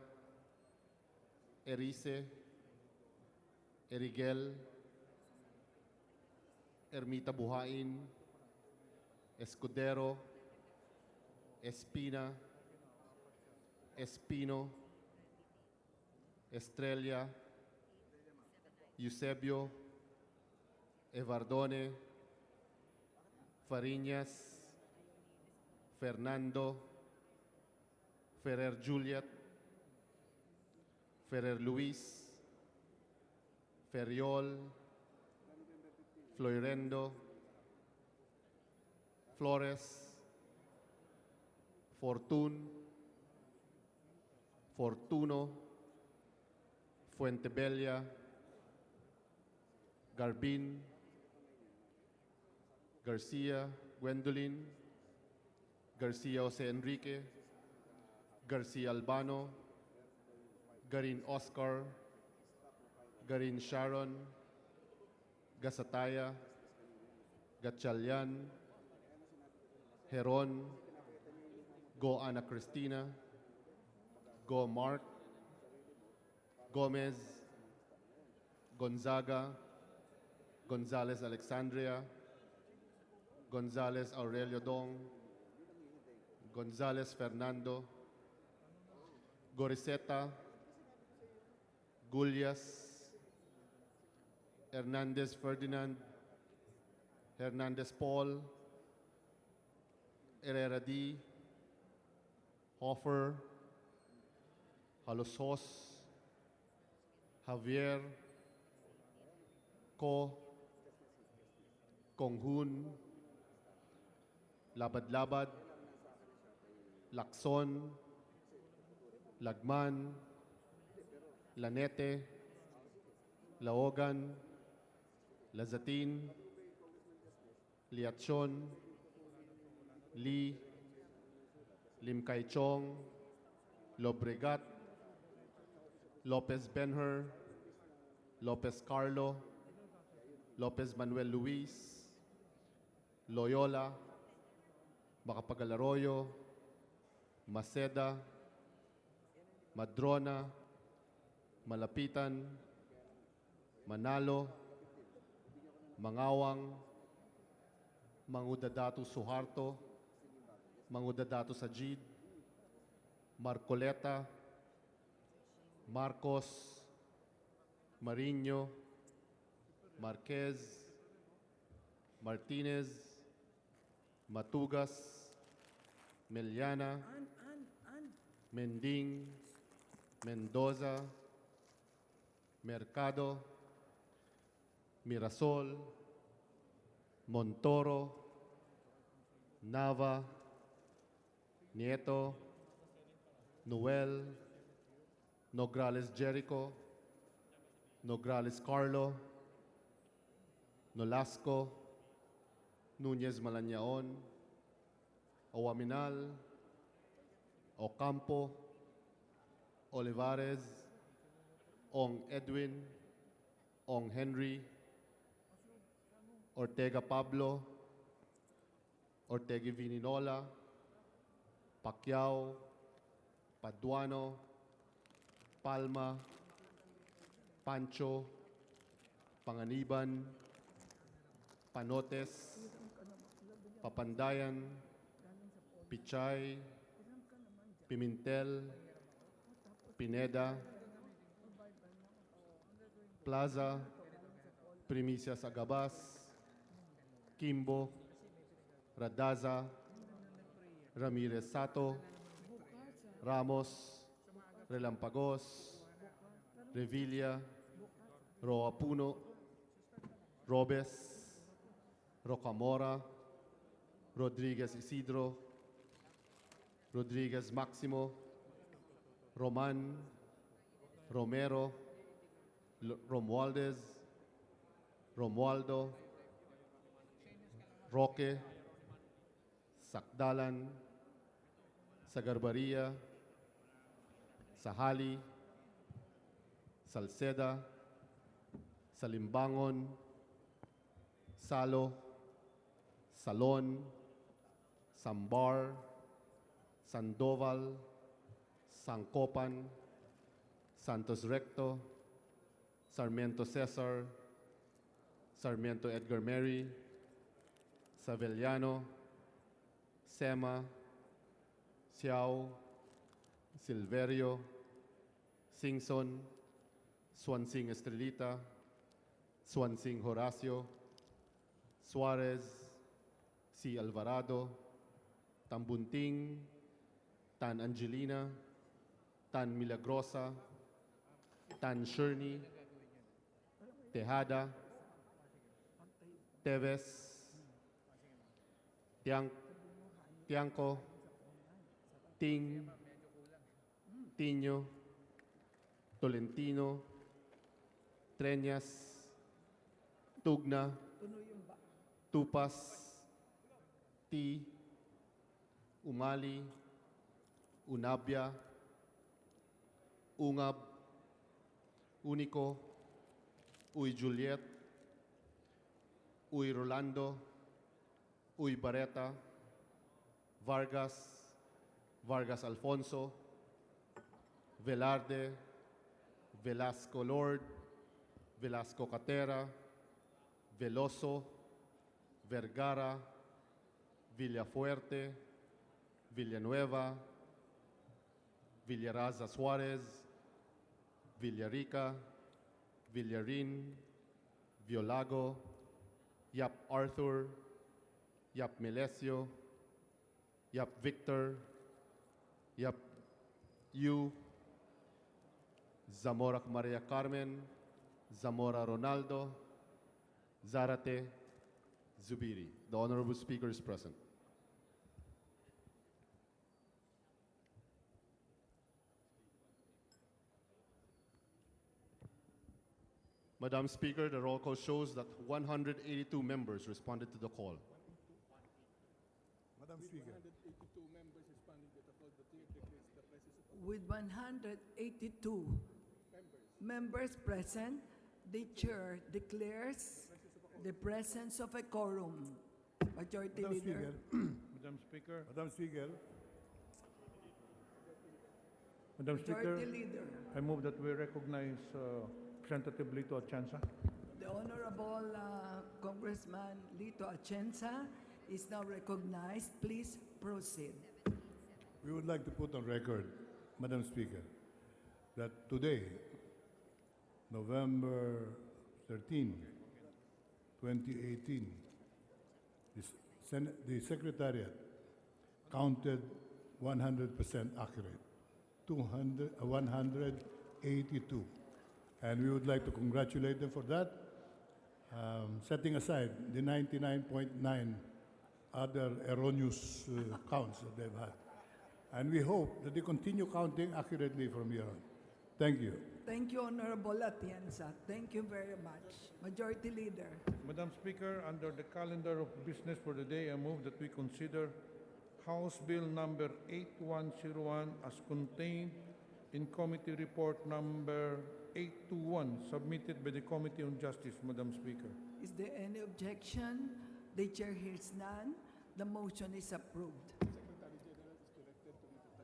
Erice, Erigel, Ermita Buhain, Escudero, Espina, Espino, Estrella, Eusebio, Evardone, Fariñas, Fernando, Ferrer Juliet, Ferrer Luis, Ferriol, Floirendo, Flores, Fortun, Fortuno, Fuentebella, Garbin, Garcia, Gwendolyn, Garcia Jose Enrique, Garcia Albano, Garin Oscar, Garin Sharon, Gasataya, Gatchalian, Heron, Go Ana Cristina, Go Mark, Gomez, Gonzaga, Gonzalez Alexandria, Gonzalez Aurelio Dong, Gonzalez Fernando, Goriseta, Gullias, Hernandez Ferdinand, Hernandez Paul, Herrera D, Hoffer, Halosos, Javier, Ko, Konghun, Labad-Labad, Lacson, Lagman, Lanete, Laogan, Lazatin, Liachon, Lee, Limcaychong, Lobregat, Lopez Benher, Lopez Carlo, Lopez Manuel Luis, Loyola, Macapagal Arroyo, Maceda, Madrona, Malapitan, Manalo, Mangawang, Mangudadato Suharto, Mangudadato Sajid, Marcoleta, Marcos, Mariño, Marquez, Martinez, Matugas, Meliana, Mending, Mendoza, Mercado, Mirasol, Montoro, Nava, Nieto, Noel, Nograles Jericho, Nograles Carlo, Nolasco, Nunez Malañaon, Owaminal, Ocampo, Olivares, Ong Edwin, Ong Henry, Ortega Pablo, Ortega Vininola, Pacquiao, Paduano, Palma, Pancho, Panganiban, Panotes, Papandayan, Pichay, Pimentel, Pineda, Plaza, Primicias Agabas, Kimbo, Radaza, Ramirez Sato, Ramos, Relampagos, Revilla, Roapuno, Robes, Rocamora, Rodriguez Isidro, Rodriguez Maximo, Roman, Romero, Romualdez, Romualdo, Roque, Sakdalan, Sagarbaria, Sahali, Salceda, Salimbangon, Salo, Salon, Sambar, Sandoval, Sancopan, Santos Recto, Sarmiento Cesar, Sarmiento Edgar Mary, Savellano, Sema, Xiao, Silverio, Singson, Swansing Estrelita, Swansing Horacio, Suarez, C. Alvarado, Tambunting, Tan Angelina, Tan Milagrosa, Tan Sherney, Tejada, Teves, Tianco, Ting, Tiño, Tolentino, Treñas, Tugna, Tupas, Ti, Umali, Unabia, Ungab, Unico, Uy Juliet, Uy Rolando, Uy Barreta, Vargas, Vargas Alfonso, Velarde, Velasco Lord, Velasco Catera, Veloso, Vergara, Villafuerte, Villanueva, Villaraza Suarez, Villarica, Villarin, Violago, Yap Arthur, Yap Melesio, Yap Victor, Yap Yu, Zamora Maria Carmen, Zamora Ronaldo, Zarate Zubiri. The Honorable Speaker is present. Madam Speaker, the roll call shows that 182 members responded to the call. Madam Speaker. With 182 members present, the chair declares the presence of a quorum. Majority Madam Leader. Speaker. Madam Speaker. Madam Speaker. Madam Speaker, Majority Leader. I move that we recognize Representative Lito Atienza. The Honorable Congressman Lito Atienza is now recognized. Please proceed. We would like to put on record, Madam Speaker, that today, November 13, 2018, the Secretariat counted 100% accurate, 182. And we would like to congratulate them for that, setting aside the 99.9 other erroneous counts that they've had. And we hope that they continue counting accurately from here on. Thank you. Thank you, Honorable Atienza. Thank you very much. Majority Leader. Madam Speaker, under the calendar of business for the day, I move that we consider House Bill number 8101 as contained in Committee Report number 821 submitted by the Committee on Justice, Madam Speaker. Is there any objection? The chair hears none. The motion is approved.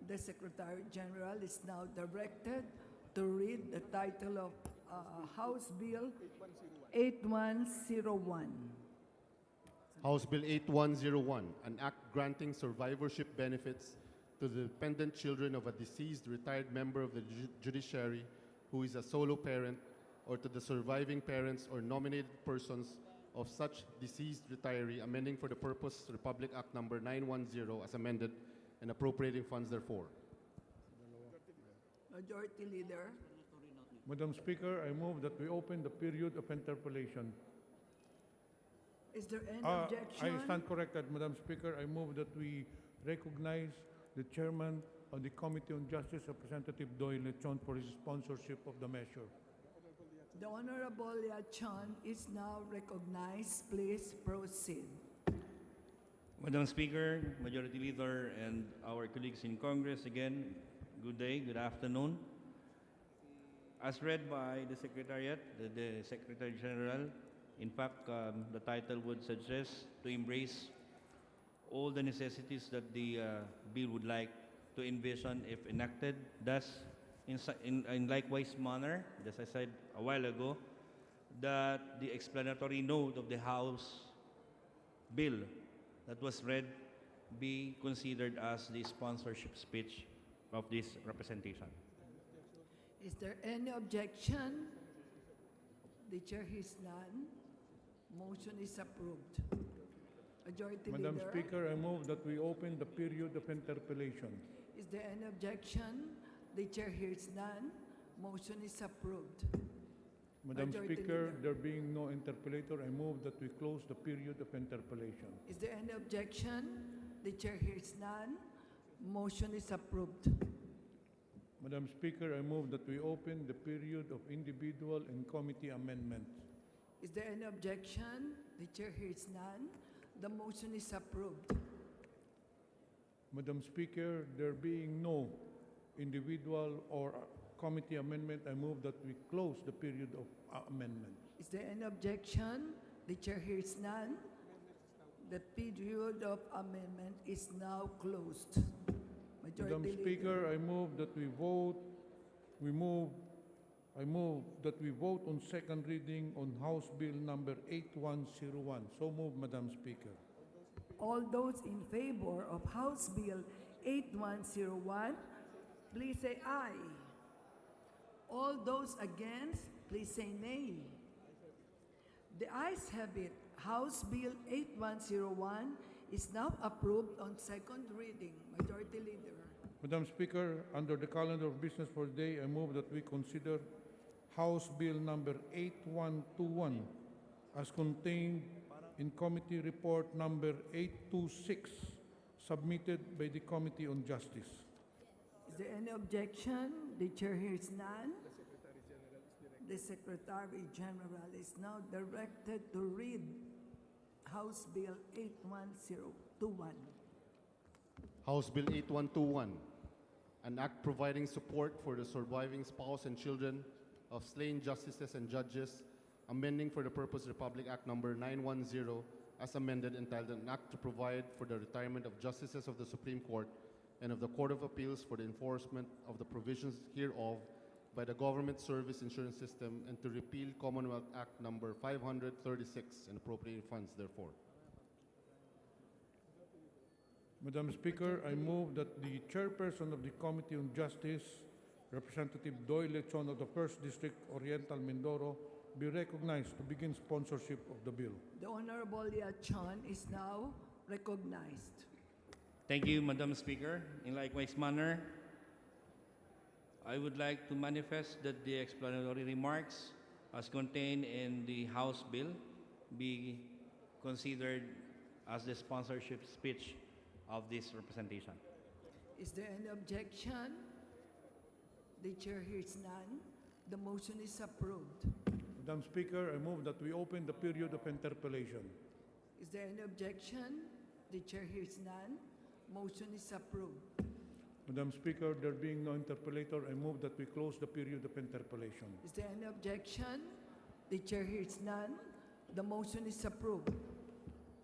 The Secretary General is now directed to read the title of House Bill 8101. House Bill 8101, an act granting survivorship benefits to the dependent children of a deceased retired member of the Judiciary who is a solo parent, or to the surviving parents or nominated persons of such deceased retiree, amending for the purpose Republic Act number 910 as amended and appropriating funds therefore. Majority Leader. Madam Speaker, I move that we open the period of interpellation. Is there any I objection? stand corrected, Madam Speaker. I move that we recognize the Chairman of the Committee on Justice, Representative Doyle Lechon, for his sponsorship of the measure. The Honorable Lechon is now recognized. Please proceed. Madam Speaker, Majority Leader, and our colleagues in Congress, again, good day, good afternoon. As read by the Secretariat, the Secretary General, in fact, the title would suggest to embrace all the necessities that the bill would like to envision if enacted. Thus, in likewise manner, as I said a while ago, that the explanatory note of the House bill that was read be considered as the sponsorship speech of this representation. Is there any objection? The chair hears none. Motion is approved. Majority Madam Leader. Speaker, I move that we open the period of interpellation. Is there any objection? The chair hears none. Motion is approved. Madam Majority Speaker, Leader. there being no interpellator, I move that we close the period of interpellation. Is there any objection? The chair hears none. Motion is approved. Madam Speaker, I move that we open the period of individual and committee amendments. Is there any objection? The chair hears none. The motion is approved. Madam Speaker, there being no individual or committee amendment, I move that we close the period of amendments. Is there any objection? The chair hears none. The period of amendment is now closed. Majority Madam Leader. Speaker, I move that I move that we vote on second reading on House Bill number 8101. So move, Madam Speaker. All those in favor of House Bill 8101, please say aye. All those against, please say nay. The ayes have it. House Bill 8101 is now approved on second reading. Majority Leader. Madam Speaker, under the calendar of business for the day, I move that we consider House Bill number 8121 as contained in Committee Report Number 826, submitted by the Committee on Justice. Is there any objection? The chair hears none. The Secretary General is now directed to read House Bill 81021. House Bill 8121, an act providing support for the surviving spouse and children of slain justices and judges, amending for the Purpose Republic Act Number 910 as amended, entitled an act to provide for the retirement of justices of the Supreme Court and of the Court of Appeals for the enforcement of the provisions hereof by the Government Service Insurance System, and to repeal Commonwealth Act Number 536 and appropriate funds therefore. Madam Speaker, I move that the chairperson of the Committee on Justice, Representative Doy Lechon of the 1st District, Oriental Mindoro, be recognized to begin sponsorship of the bill. The Honorable Liachon is now recognized. Thank you, Madam Speaker. In likewise manner, I would like to manifest that the explanatory remarks as contained in the House bill be considered as the sponsorship speech of this representation. Is there any objection? The chair hears none. The motion is approved. Madam Speaker, I move that we open the period of interpellation. Is there any objection? The chair hears none. Motion is approved. Madam Speaker, there being no interpellator, I move that we close the period of interpellation. Is there any objection? The chair hears none. The motion is approved.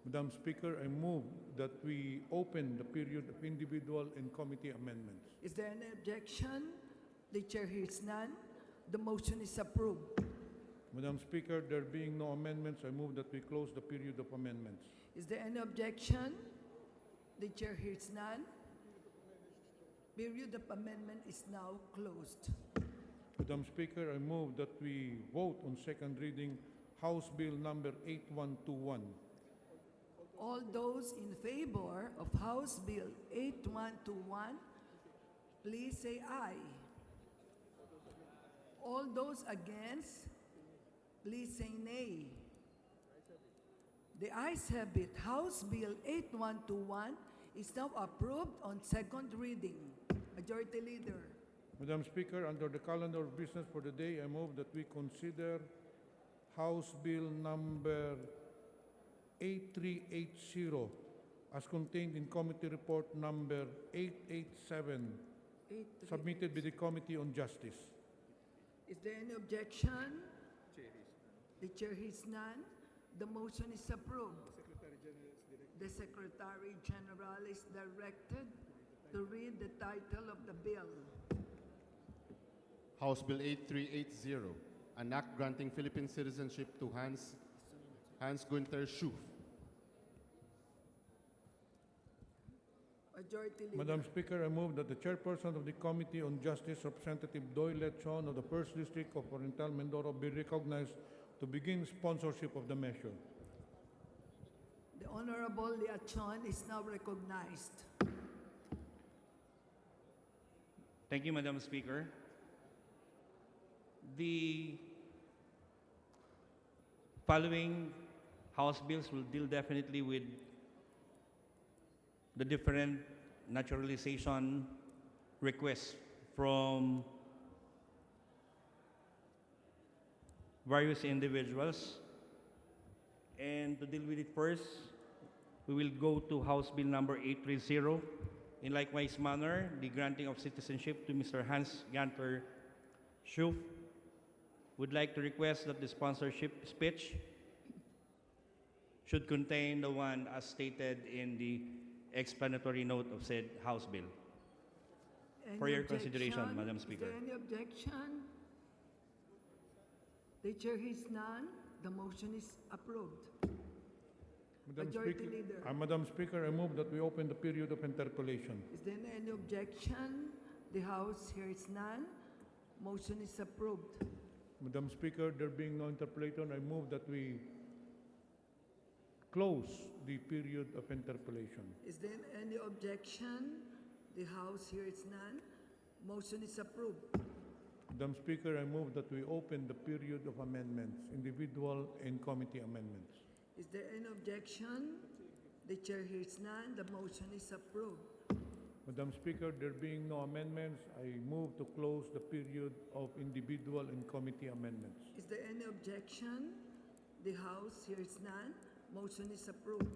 Madam Speaker, I move that we open the period of individual and committee amendments. Is there any objection? The chair hears none. The motion is approved. Madam Speaker, there being no amendments, I move that we close the period of amendments. Is there any objection? The chair hears none. Period of amendment is now closed. Madam Speaker, I move that we vote on second reading House Bill number 8121. All those in favor of House Bill 8121, please say aye. All those against, please say nay. The ayes have it. House Bill 8121 is now approved on second reading. Majority Leader. Madam Speaker, under the calendar of business for the day, I move that we consider House Bill number 8380 as contained in Committee Report number 887, submitted by the Committee on Justice. Is there any objection? The chair hears none. The motion is approved. The Secretary General is directed to read the title of the bill. House Bill 8380, an act granting Philippine citizenship to Hans Günther Schuf. Majority Leader. Madam Speaker, I move that the chairperson of the Committee on Justice, Representative Doy Lechon of the 1st District of Oriental Mindoro, be recognized to begin sponsorship of the measure. The Honorable Liachon is now recognized. Thank you, Madam Speaker. The following House bills will deal definitely with the different naturalization requests from various individuals. And to deal with it first, we will go to House Bill number 830. In likewise manner, the granting of citizenship to Mr. Hans Günther Schuf. Would like to request that the sponsorship speech should contain the one as stated in the explanatory note of said House bill. Any For your objection? consideration, Madam Speaker. Is there any objection? The chair hears none. The motion is approved. Majority Leader. Madam Speaker, I move that we open the period of interpellation. Is there any objection? The House hears none. Motion is approved. Madam Speaker, there being no interpellator, I move that we close the period of interpellation. Is there any objection? The House hears none. Motion is approved. Madam Speaker, I move that we open the period of amendments, individual and committee amendments. Is there any objection? The chair hears none. The motion is approved. Madam Speaker, there being no amendments, I move to close the period of individual and committee amendments. Is there any objection? The House hears none. Motion is approved.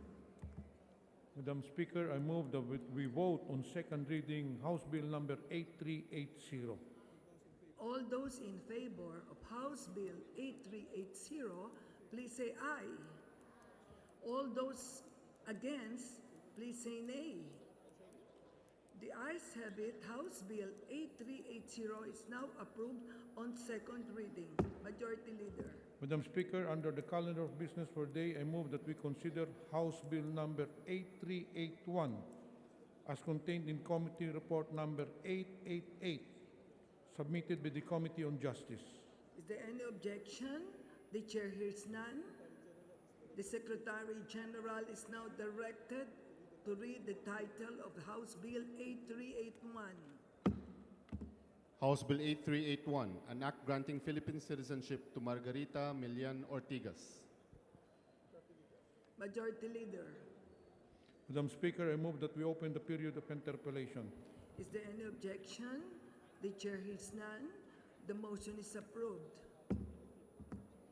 Madam Speaker, I move that we vote on second reading House Bill number 8380. All those in favor of House Bill 8380, please say aye. All those against, please say nay. The ayes have it. House Bill 8380 is now approved on second reading. Majority Leader. Madam Speaker, under the calendar of business for today, I move that we consider House Bill number 8381 as contained in Committee Report number 888, submitted by the Committee on Justice. Is there any objection? The chair hears none. The Secretary General is now directed to read the title of House Bill 8381. House Bill 8381, an act granting Philippine citizenship to Margarita Milian Ortigas. Majority Leader. Madam Speaker, I move that we open the period of interpellation. Is there any objection? The chair hears none. The motion is approved.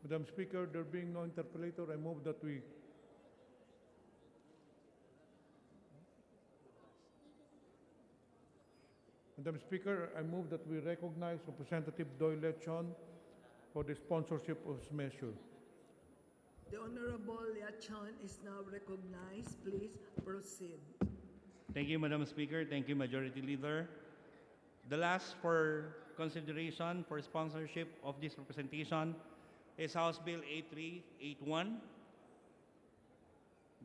Madam Speaker, there being no interpellator, I move that we Madam Speaker, I move that we recognize Representative Doyle Lechon for the sponsorship of this measure. The Honorable Lechon is now recognized. Please proceed. Thank you, Madam Speaker. Thank you, Majority Leader. The last for consideration for sponsorship of this representation is House Bill 8381.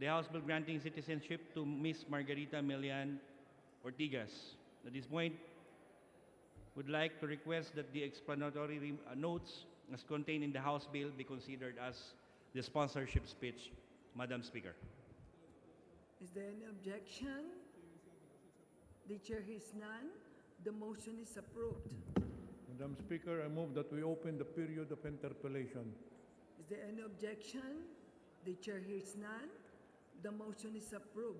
The House Bill granting citizenship to Ms. Margarita Milian Ortigas. At this point, would like to request that the explanatory notes as contained in the House Bill be considered as the sponsorship speech, Madam Speaker. Is there any objection? The chair hears none. The motion is approved. Madam Speaker, I move that we open the period of interpellation. Is there any objection? The chair hears none. The motion is approved.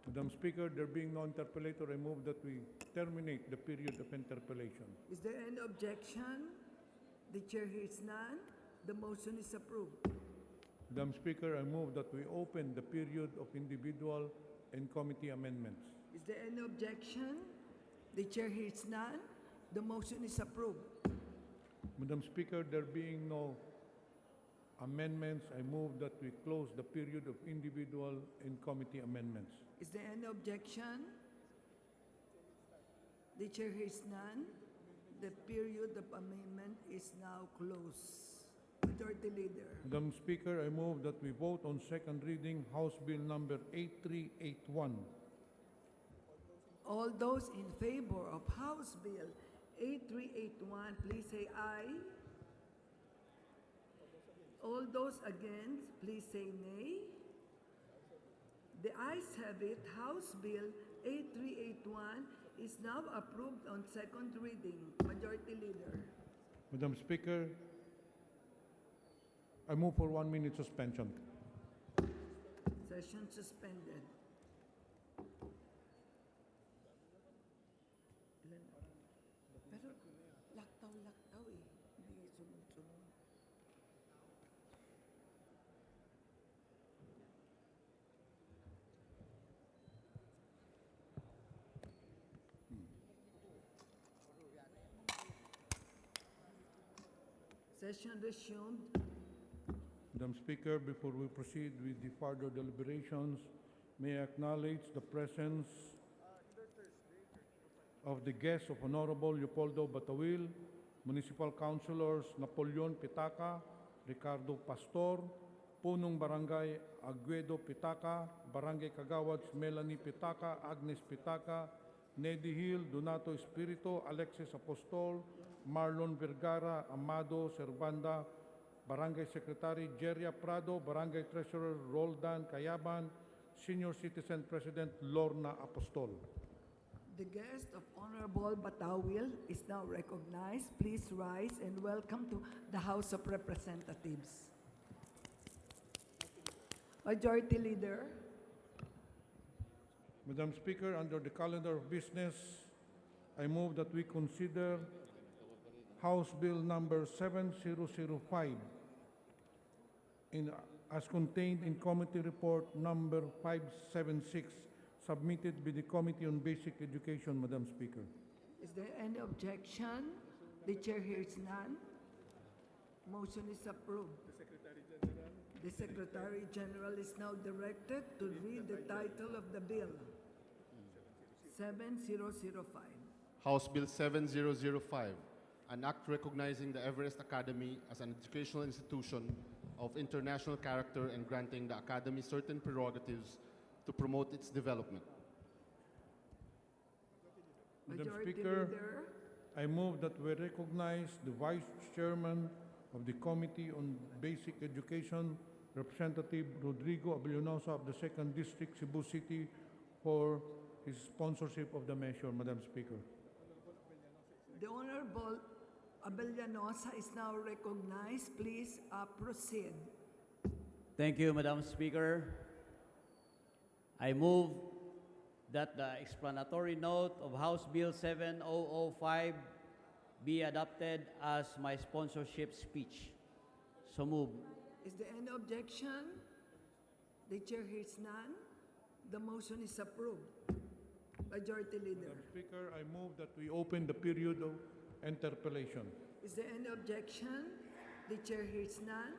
Madam Speaker, there being no interpellator, I move that we terminate the period of interpellation. Is there any objection? The chair hears none. The motion is approved. Madam Speaker, I move that we open the period of individual and committee amendments. Is there any objection? The chair hears none. The motion is approved. Madam Speaker, there being no amendments, I move that we close the period of individual and committee amendments. Is there any objection? The chair hears none. The period of amendment is now closed. Majority Leader. Madam Speaker, I move that we vote on second reading House Bill number 8381. All those in favor of House Bill 8381, please say aye. All those against, please say nay. The ayes have it. House Bill 8381 is now approved on second reading. Majority Leader. Madam Speaker, I move for 1 minute suspension. Session suspended. Pero laktaw eh. Hindi sunod-sunod. Session resumed. Madam Speaker, before we proceed with the further deliberations, may I acknowledge the presence of the guests of Honorable Leopoldo Batawil, Municipal Councilors Napoleon Pitaka, Ricardo Pastor, Punong Barangay Aguedo Pitaka, Barangay Kagawads Melanie Pitaka, Agnes Pitaka, Nedy Hill, Donato Espirito, Alexis Apostol, Marlon Vergara, Amado Servanda, Barangay Secretary Jeria Prado, Barangay Treasurer Roldan Cayaban, Senior Citizen President Lorna Apostol. The guest of Honorable Batawil is now recognized. Please rise and welcome to the House of Representatives. Majority Leader. Madam Speaker, under the calendar of business, I move that we consider House Bill number 7005 as contained in Committee Report number 576 submitted by the Committee on Basic Education, Madam Speaker. Is there any objection? The chair hears none. Motion is approved. The Secretary General is now directed to read the title of the bill. 7005. House Bill 7005, an act recognizing the Everest Academy as an educational institution of international character and granting the Academy certain prerogatives to promote its development. Madam Majority Speaker, Leader. I move that we recognize the Vice Chairman of the Committee on Basic Education, Representative Rodrigo Abellanosa of the 2nd District, Cebu City, for his sponsorship of the measure, Madam Speaker. The Honorable Abellanosa is now recognized. Please proceed. Thank you, Madam Speaker. I move that the explanatory note of House Bill 7005 be adopted as my sponsorship speech. So move. Is there any objection? The chair hears none. The motion is approved. Majority Leader. Madam Speaker, I move that we open the period of interpellation. Is there any objection? The chair hears none.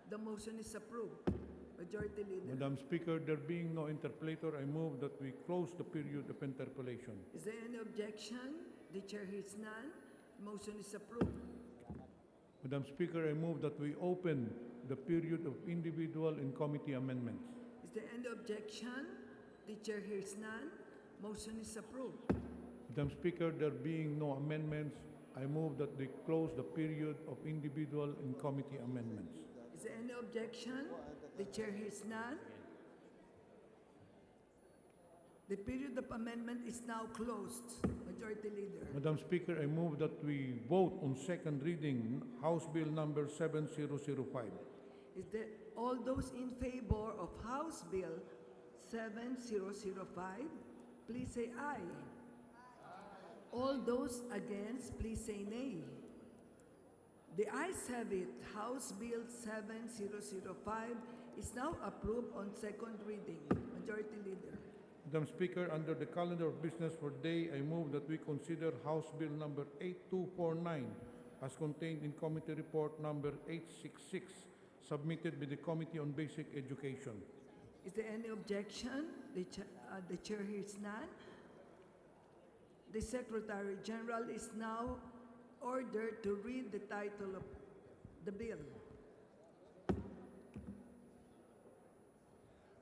The motion is approved. Majority Leader. Madam Speaker, there being no interpellator, I move that we close the period of interpellation. Is there any objection? The chair hears none. Motion is approved. Madam Speaker, I move that we open the period of individual and committee amendments. Is there any objection? The chair hears none. Motion is approved. Madam Speaker, there being no amendments, I move that we close the period of individual and committee amendments. Is there any objection? The chair hears none. The period of amendment is now closed. Majority Leader. Madam Speaker, I move that we vote on second reading House Bill number 7005. Is there all those in favor of House Bill 7005? Please say aye. All those against, please say nay. The ayes have it. House Bill 7005 is now approved on second reading. Majority Leader. Madam Speaker, under the calendar of business for today, I move that we consider House Bill number 8249 as contained in Committee Report number 866 submitted by the Committee on Basic Education. Is there any objection? The chair hears none. The Secretary General is now ordered to read the title of the bill.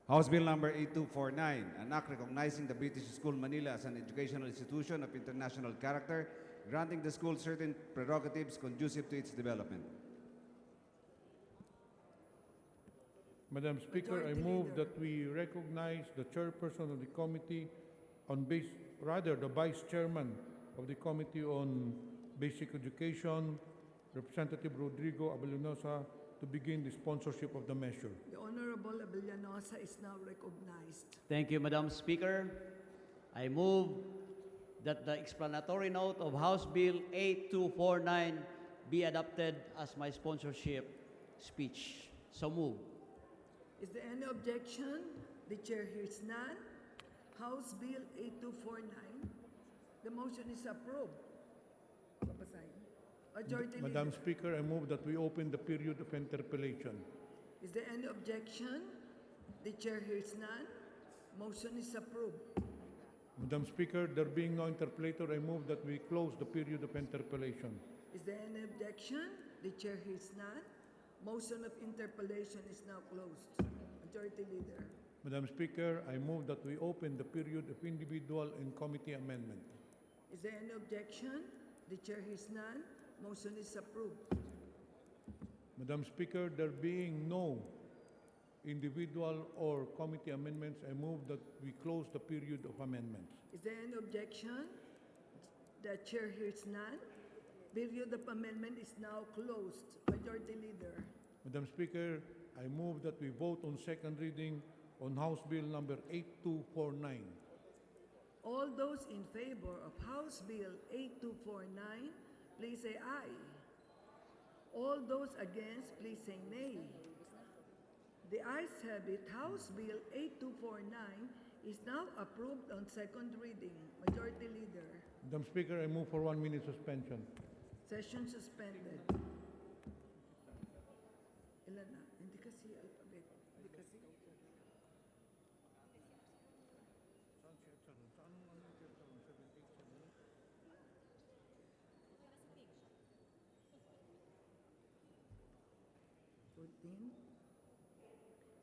House Bill number 8249, an act recognizing the British School Manila as an educational institution of international character, granting the school certain prerogatives conducive to its development. Madam Speaker, I Majority move Leader. that we recognize the chairperson of the Committee on the Vice Chairman of the Committee on Basic Education, Representative Rodrigo Abellanosa, to begin the sponsorship of the measure. The Honorable Abellanosa is now recognized. Thank you, Madam Speaker. I move that the explanatory note of House Bill 8249 be adopted as my sponsorship speech. So move. Is there any objection? The chair hears none. House Bill 8249. The motion is approved. Papasahin. Majority Madam Leader. Speaker, I move that we open the period of interpellation. Is there any objection? The chair hears none. Motion is approved. Madam Speaker, there being no interpellator, I move that we close the period of interpellation. Is there any objection? The chair hears none. Motion of interpellation is now closed. Majority Leader. Madam Speaker, I move that we open the period of individual and committee amendment. Is there any objection? The chair hears none. Motion is approved. Madam Speaker, there being no individual or committee amendments, I move that we close the period of amendments. Is there any objection? The chair hears none. Period of amendment is now closed. Majority Leader. Madam Speaker, I move that we vote on second reading on House Bill number 8249. All those in favor of House Bill 8249, please say aye. All those against, please say nay. The ayes have it. House Bill 8249 is now approved on second reading. Majority Leader. Madam Speaker, I move for 1 minute suspension. Session suspended. Ilan na? Hindi kasi alphabet. Hindi kasi.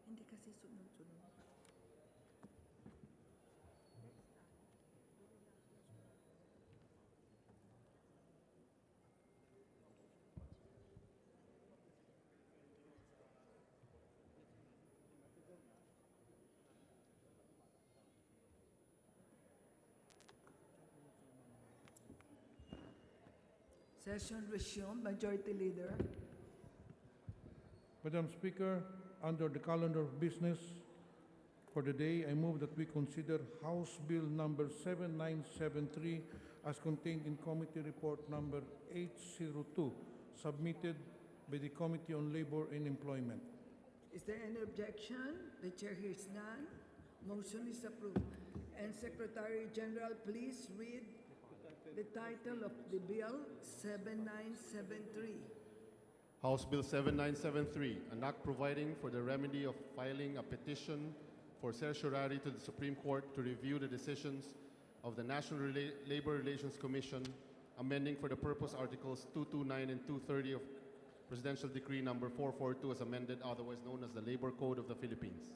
Hindi kasi sunod-sunod. Session resumed. Majority Leader. Madam Speaker, under the calendar of business for the day, I move that we consider House Bill number 7973 as contained in Committee Report number 802, submitted by the Committee on Labor and Employment. Is there any objection? The chair hears none. Motion is approved. And Secretary General, please read the title of the bill, 7973. House Bill 7973, an act providing for the remedy of filing a petition for certiorari to the Supreme Court to review the decisions of the National Labor Relations Commission, amending for the purpose Articles 229 and 230 of Presidential Decree number 442 as amended, otherwise known as the Labor Code of the Philippines.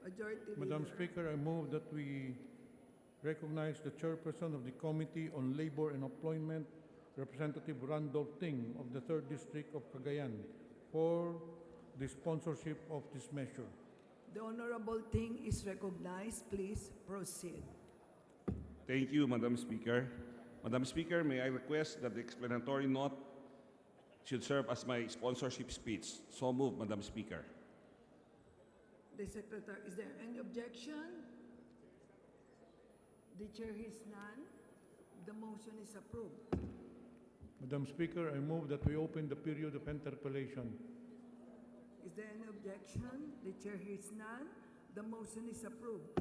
Majority Madam Leader. Speaker, I move that we recognize the chairperson of the Committee on Labor and Employment, Representative Randolph Ting of the 3rd District of Cagayan, for the sponsorship of this measure. The Honorable Ting is recognized. Please proceed. Thank you, Madam Speaker. Madam Speaker, may I request that the explanatory note should serve as my sponsorship speech. So moved, Madam Speaker. The Secretary, is there any objection? The chair hears none. The motion is approved. Madam Speaker, I move that we open the period of interpellation. Is there any objection? The chair hears none. The motion is approved.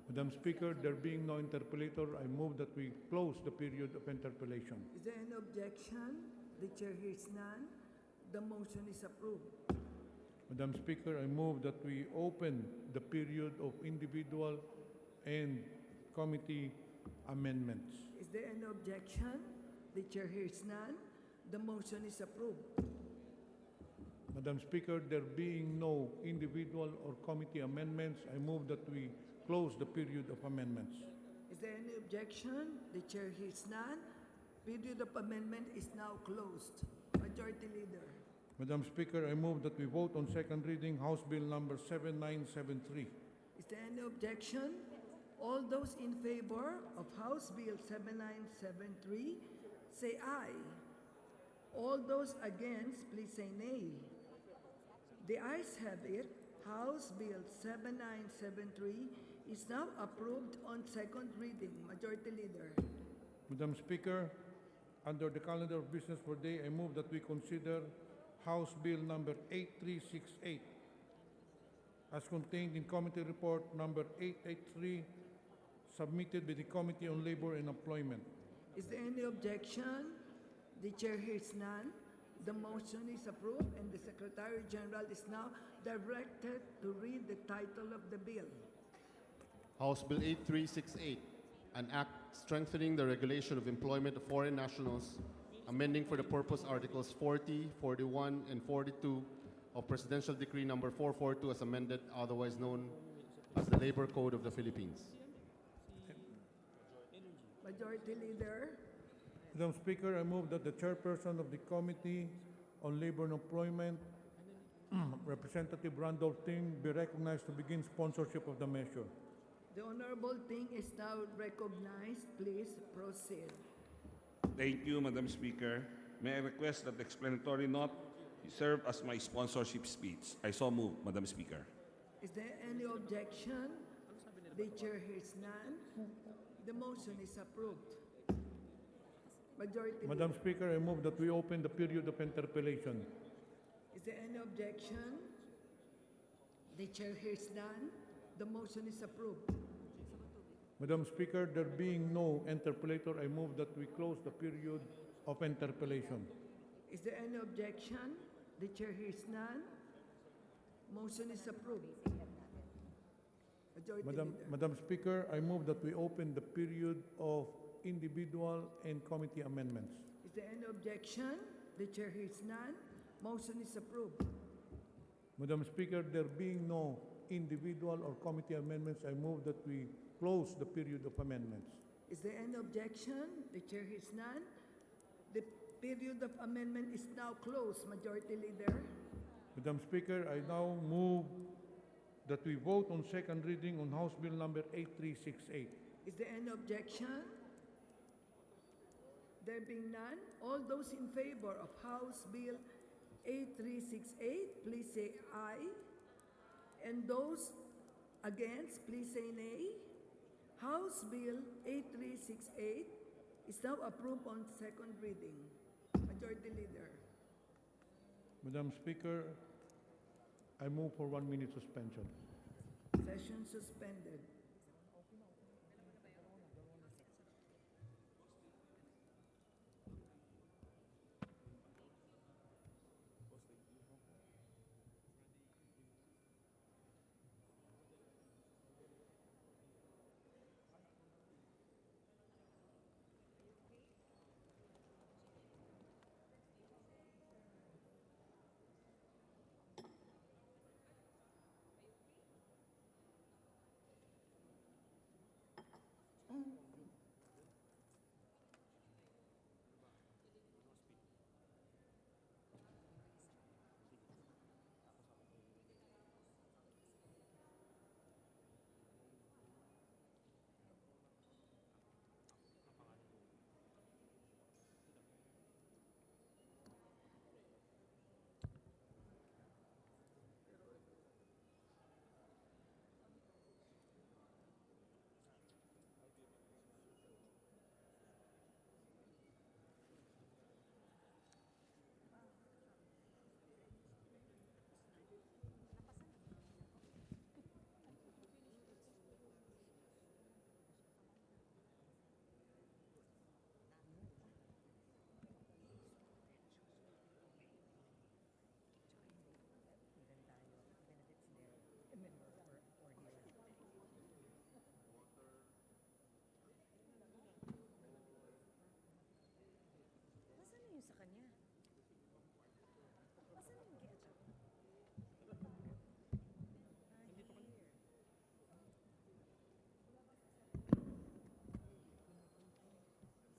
Madam Speaker, there being no interpellator, I move that we close the period of interpellation. Is there any objection? The chair hears none. The motion is approved. Madam Speaker, I move that we open the period of individual and committee amendments. Is there any objection? The chair hears none. The motion is approved. Madam Speaker, there being no individual or committee amendments, I move that we close the period of amendments. Is there any objection? The chair hears none. Period of amendment is now closed. Majority Leader. Madam Speaker, I move that we vote on second reading House Bill number 7973. Is there any objection? All those in favor of House Bill 7973, say aye. All those against, please say nay. The ayes have it. House Bill 7973 is now approved on second reading. Majority Leader. Madam Speaker, under the calendar of business for the day, I move that we consider House Bill number 8368 as contained in Committee Report number 883, submitted by the Committee on Labor and Employment. Is there any objection? The chair hears none. The motion is approved and the Secretary General is now directed to read the title of the bill. House Bill 8368, an act strengthening the regulation of employment of foreign nationals, amending for the purpose Articles 40, 41, and 42 of Presidential Decree number 442 as amended, otherwise known as the Labor Code of the Philippines. Majority Leader. Madam Speaker, I move that the chairperson of the Committee on Labor and Employment, Representative Randolph Ting be recognized to begin sponsorship of the measure. The Honorable Ting is now recognized. Please proceed. Thank you, Madam Speaker. May I request that the explanatory note serve as my sponsorship speech? I so move, Madam Speaker. Is there any objection? The chair hears none. The motion is approved. Majority Madam Leader. Speaker, I move that we open the period of interpellation. Is there any objection? The chair hears none. The motion is approved. Madam Speaker, there being no interpellator, I move that we close the period of interpellation. Is there any objection? The chair hears none. Motion is approved. Majority Leader. Madam Speaker, I move that we open the period of individual and committee amendments. Is there any objection? The chair hears none. Motion is approved. Madam Speaker, there being no individual or committee amendments, I move that we close the period of amendments. Is there any objection? The chair hears none. The period of amendment is now closed. Majority Leader. Madam Speaker, I now move that we vote on second reading on House Bill number 8368. Is there any objection? There being none, all those in favor of House Bill 8368, please say aye. And those against, please say nay. House Bill 8368 is now approved on second reading. Majority Leader. Madam Speaker, I move for 1 minute suspension. Session suspended.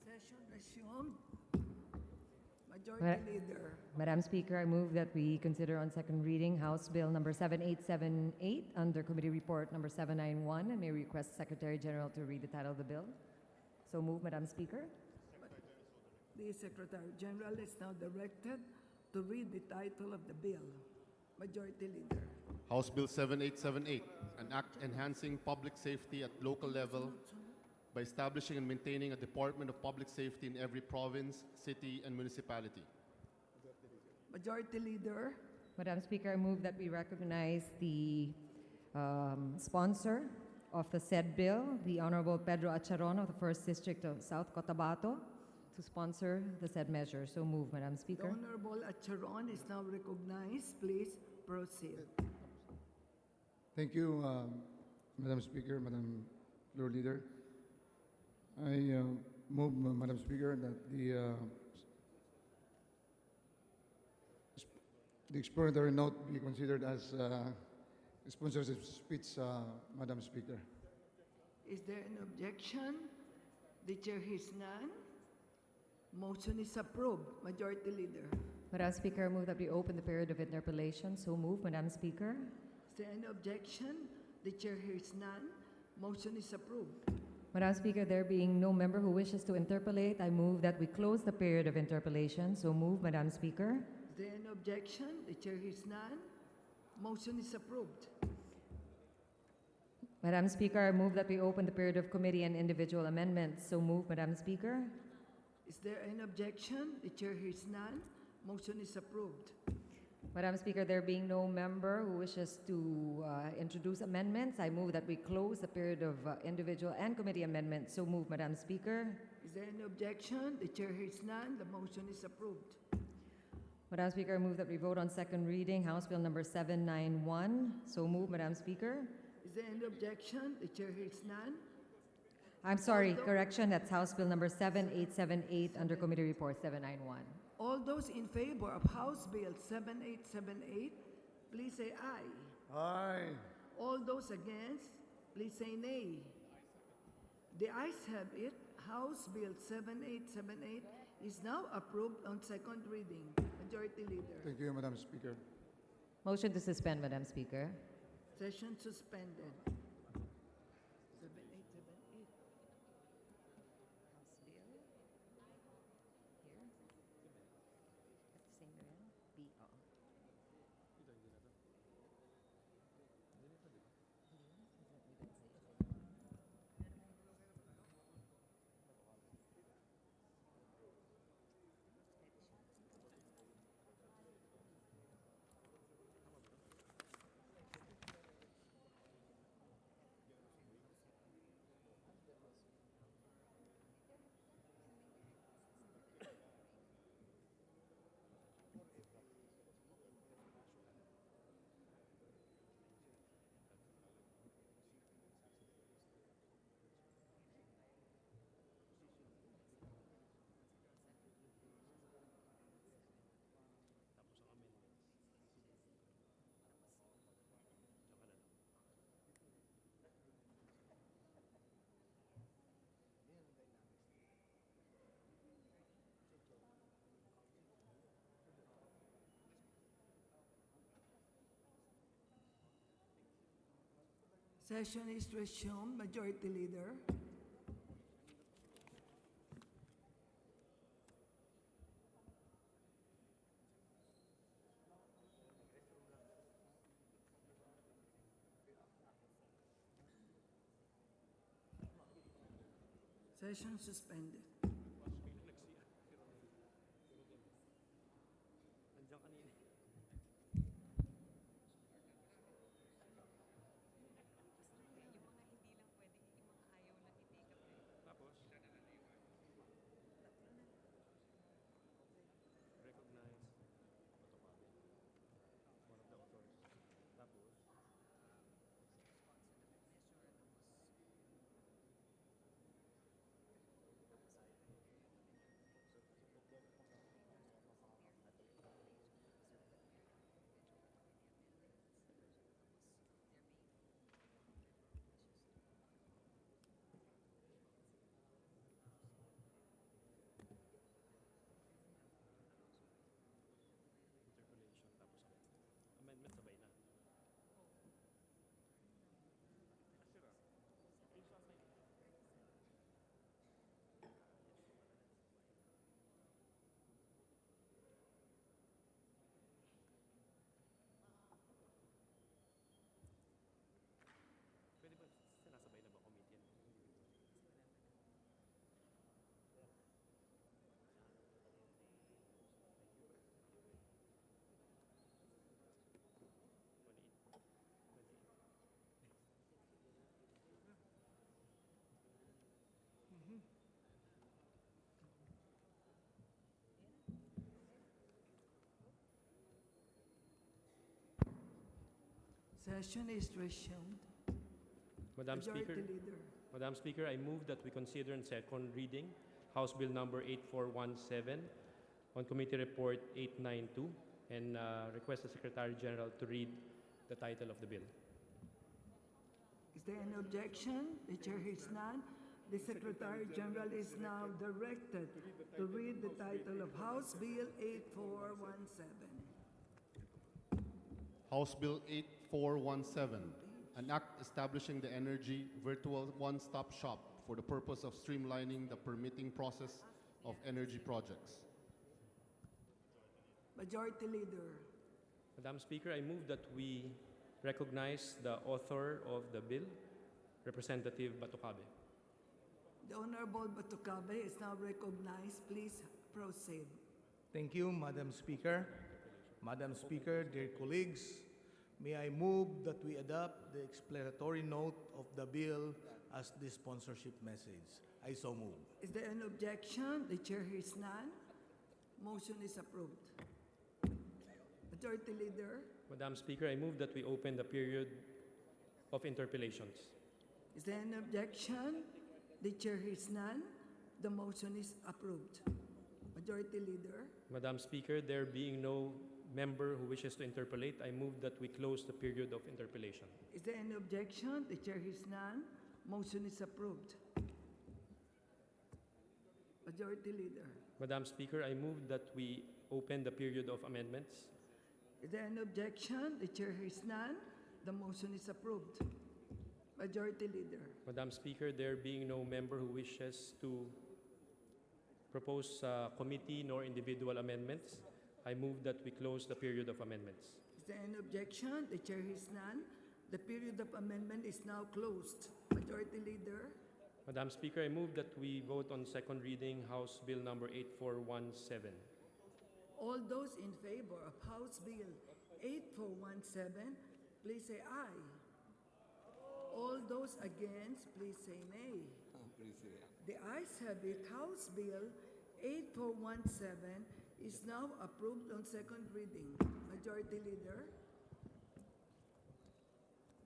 Session resumed. Majority Leader. Madam Speaker, I move that we consider on second reading House Bill number 7878 under Committee Report number 791 and may request Secretary General to read the title of the bill. So move, Madam Speaker. The Secretary General is now directed to read the title of the bill. Majority Leader. House Bill 7878, an act enhancing public safety at local level by establishing and maintaining a Department of Public Safety in every province, city, and municipality. Majority Leader. Madam Speaker, I move that we recognize the sponsor of the said bill, the Honorable Pedro Acharon of the 1st District of South Cotabato, to sponsor the said measure. So move, Madam The Speaker. Honorable Acharon is now recognized. Please proceed. Thank you, Madam Speaker, Madam Floor Leader. I move, Madam Speaker, that the explanatory note be considered as sponsorship speech, Madam Speaker. Is there an objection? The chair hears none. Motion is approved. Majority Leader. Madam Speaker, I move that we open the period of interpellation. So move, Madam Speaker. Is there any objection? The chair hears none. Motion is approved. Madam Speaker, there being no member who wishes to interpellate, I move that we close the period of interpellation. So move, Madam Speaker. Is there any objection? The chair hears none. Motion is approved. Madam Speaker, I move that we open the period of committee and individual amendments. So move, Madam Speaker. Is there any objection? The chair hears none. Motion is approved. Madam Speaker, there being no member who wishes to introduce amendments, I move that we close the period of individual and committee amendments. So move, Madam Speaker. Is there any objection? The chair hears none. The motion is approved. Madam Speaker, I move that we vote on second reading House Bill number 791. So move, Madam Speaker. Is there any objection? The chair hears none. I'm sorry, correction, that's House Bill number 7878 under Committee Report 791. All those in favor of House Bill 7878, please say aye. Aye. All those against, please say nay. The ayes have it. House Bill 7878 is now approved on second reading. Majority Leader. Thank you, Madam Speaker. Motion to suspend, Madam Speaker. Session suspended. 7878. House Bill. Here. That's the same rin? B, oo. Session is resumed. Majority Leader. Session suspended. Session is resumed. Madam Majority Speaker, Leader. Madam Speaker, I move that we consider in second reading House Bill number 8417 on Committee Report 892 and request the Secretary General to read the title of the bill. Is there any objection? The chair hears none. The Secretary General is now directed to read the title of House Bill 8417. House Bill 8417, an act establishing the Energy Virtual One-Stop Shop for the purpose of streamlining the permitting process of energy projects. Majority Leader. Madam Speaker, I move that we recognize the author of the bill, Representative Batucabe. The Honorable Batucabe is now recognized. Please proceed. Thank you, Madam Speaker. Madam Speaker, dear colleagues, may I move that we adopt the explanatory note of the bill as the sponsorship message. I so move. Is there an objection? The chair hears none. Motion is approved. Majority Leader. Madam Speaker, I move that we open the period of interpellations. Is there an objection? The chair hears none. The motion is approved. Majority Leader. Madam Speaker, there being no member who wishes to interpellate, I move that we close the period of interpellation. Is there any objection? The chair hears none. Motion is approved. Majority Leader. Madam Speaker, I move that we open the period of amendments. Is there an objection? The chair hears none. The motion is approved. Majority Leader. Madam Speaker, there being no member who wishes to propose committee nor individual amendments, I move that we close the period of amendments. Is there any objection? The chair hears none. The period of amendment is now closed. Majority Leader. Madam Speaker, I move that we vote on second reading House Bill number 8417. All those in favor of House Bill 8417, please say aye. All those against, please say nay. The ayes have it. House Bill 8417 is now approved on second reading. Majority Leader.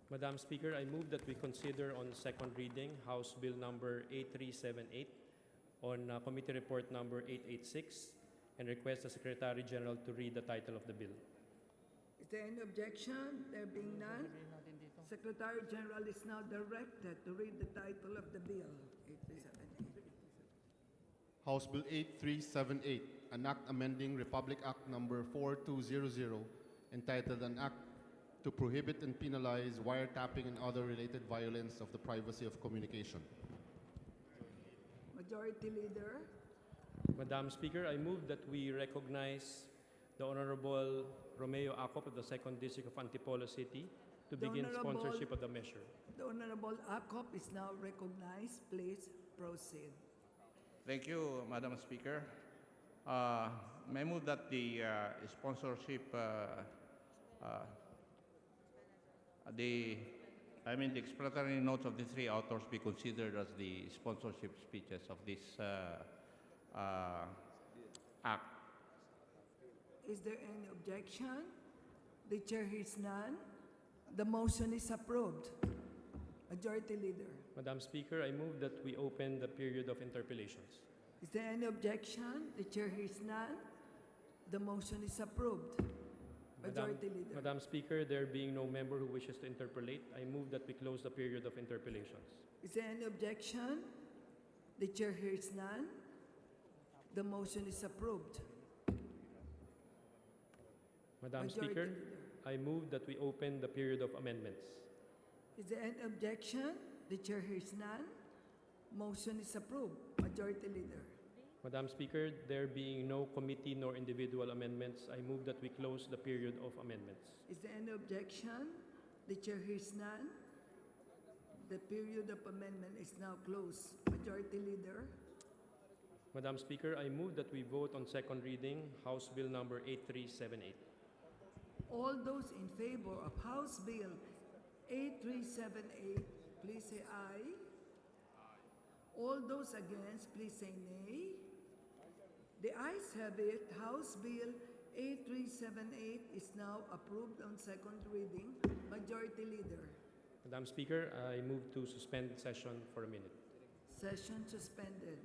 Madam Speaker, I move that we consider on second reading House Bill number 8378 on Committee Report number 886 and request the Secretary General to read the title of the bill. Is there any objection? There being none, Secretary General is now directed to read the title of the bill. 8378. House Bill 8378, an act amending Republic Act number 4200, entitled An Act to Prohibit and Penalize Wiretapping and Other Related Violence of the Privacy of Communication. Majority Leader. Madam Speaker, I move that we recognize the Honorable Romeo Acop of the 2nd District of Antipolo City to begin sponsorship of the measure. The Honorable Acop is now recognized. Please proceed. Thank you, Madam Speaker. May I move that the sponsorship, the explanatory notes of the three authors be considered as the sponsorship speeches of this act. Is there any objection? The chair hears none. The motion is approved. Majority Leader. Madam Speaker, I move that we open the period of interpellations. Is there any objection? The chair hears none. The motion is approved. Majority Leader. Madam Speaker, there being no member who wishes to interpellate, I move that we close the period of interpellations. Is there any objection? The chair hears none. The motion is approved. Madam Majority Speaker, Leader. I move that we open the period of amendments. Is there any objection? The chair hears none. Motion is approved. Majority Leader. Madam Speaker, there being no committee nor individual amendments, I move that we close the period of amendments. Is there any objection? The chair hears none. The period of amendment is now closed. Majority Leader. Madam Speaker, I move that we vote on second reading House Bill number 8378. All those in favor of House Bill 8378, please say aye. All those against, please say nay. The ayes have it. House Bill 8378 is now approved on second reading. Majority Leader. Madam Speaker, I move to suspend session for a minute. Session suspended.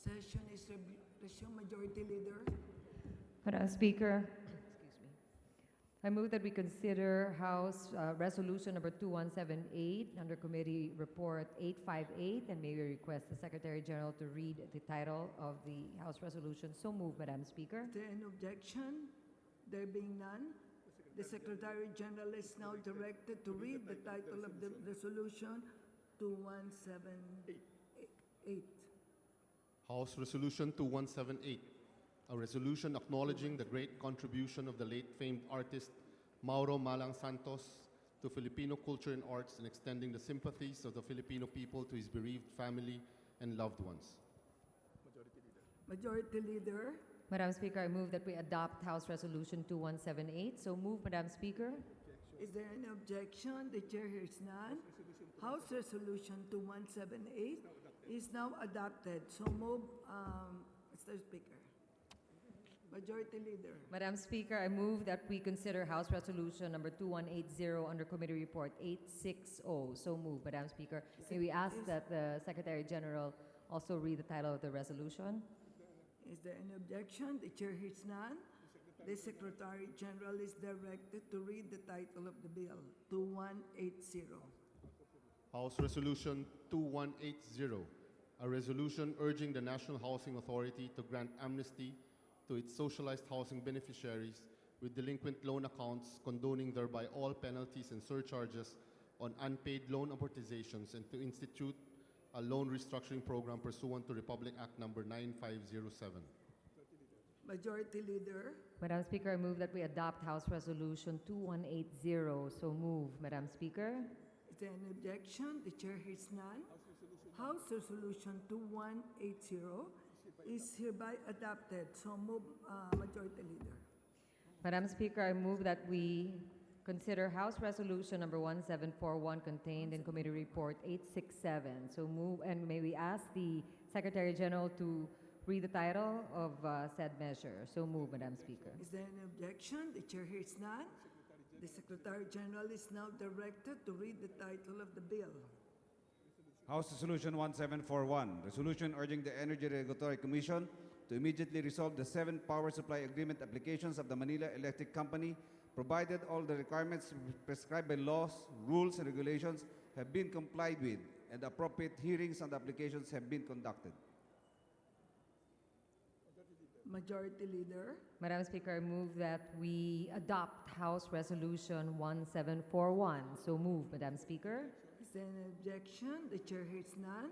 Session is resumed. Majority Leader. Madam Speaker, I move that we consider House Resolution number 2178 under Committee Report 858, and may we request the Secretary General to read the title of the House Resolution. So move, Madam Speaker. Is there any objection? There being none, the Secretary General is now directed to read the title of the resolution 2178. House Resolution 2178, a resolution acknowledging the great contribution of the late famed artist Mauro Malang Santos to Filipino culture and arts, and extending the sympathies of the Filipino people to his bereaved family and loved ones. Majority Leader. Madam Speaker, I move that we adopt House Resolution 2178. So move, Madam Speaker. Is there any objection? The chair hears none. House Resolution 2178 is now adopted. So move, Mr. Speaker. Majority Leader. Madam Speaker, I move that we consider House Resolution number 2180 under Committee Report 860. So move, Madam Speaker. May we ask that the Secretary General also read the title of the resolution? Is there any objection? The chair hears none. The Secretary General is directed to read the title of the bill, 2180. House Resolution 2180, a resolution urging the National Housing Authority to grant amnesty to its socialized housing beneficiaries with delinquent loan accounts, condoning thereby all penalties and surcharges on unpaid loan amortizations, and to institute a loan restructuring program pursuant to Republic Act number 9507. Majority Leader. Madam Speaker, I move that we adopt House Resolution 2180. So move, Madam Speaker. Is there any objection? The chair hears none. House Resolution 2180 is hereby adopted. So move, Majority Leader. Madam Speaker, I move that we consider House Resolution number 1741 contained in Committee Report 867. So move, and may we ask the Secretary General to read the title of said measure. So move, Madam Speaker. Is there any objection? The chair hears none. The Secretary General is now directed to read the title of the bill. House Resolution 1741, resolution urging the Energy Regulatory Commission to immediately resolve the 7 power supply agreement applications of the Manila Electric Company, provided all the requirements prescribed by laws, rules, and regulations have been complied with, and appropriate hearings on the applications have been conducted. Majority Leader. Madam Speaker, I move that we adopt House Resolution 1741. So move, Madam Speaker. Is there an objection? The chair hears none.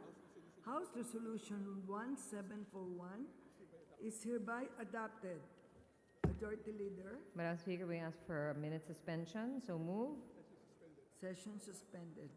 House Resolution 1741 is hereby adopted. Majority Leader. Madam Speaker, we ask for a minute suspension. So move. Session suspended.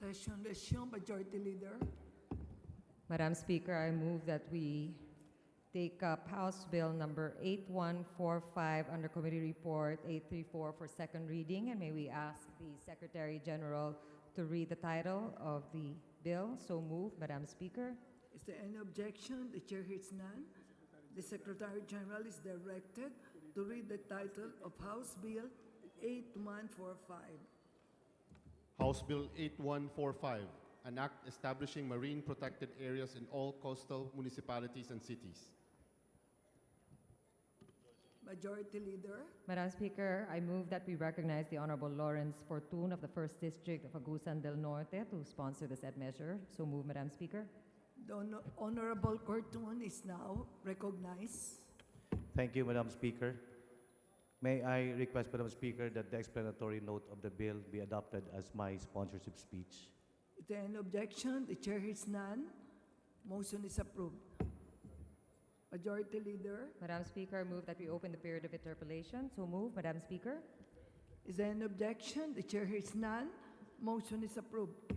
Session resumed. Majority Leader. Madam Speaker, I move that we take up House Bill number 8145 under Committee Report 834 for second reading. And may we ask the Secretary General to read the title of the bill. So moved, Madam Speaker. Is there any objection? The chair hears none. The Secretary General is directed to read the title of House Bill 8145. House Bill 8145, an act establishing marine protected areas in all coastal municipalities and cities. Majority Leader. Madam Speaker, I move that we recognize the Honorable Lawrence Fortun of the 1st District of Agusan del Norte to sponsor the said measure. So move, Madam Speaker. The Honorable Cortun is now recognized. Thank you, Madam Speaker. May I request, Madam Speaker, that the explanatory note of the bill be adopted as my sponsorship speech. Is there any objection? The chair hears none. Motion is approved. Majority Leader. Madam Speaker, I move that we open the period of interpellation. So move, Madam Speaker. Is there an objection? The chair hears none. Motion is approved.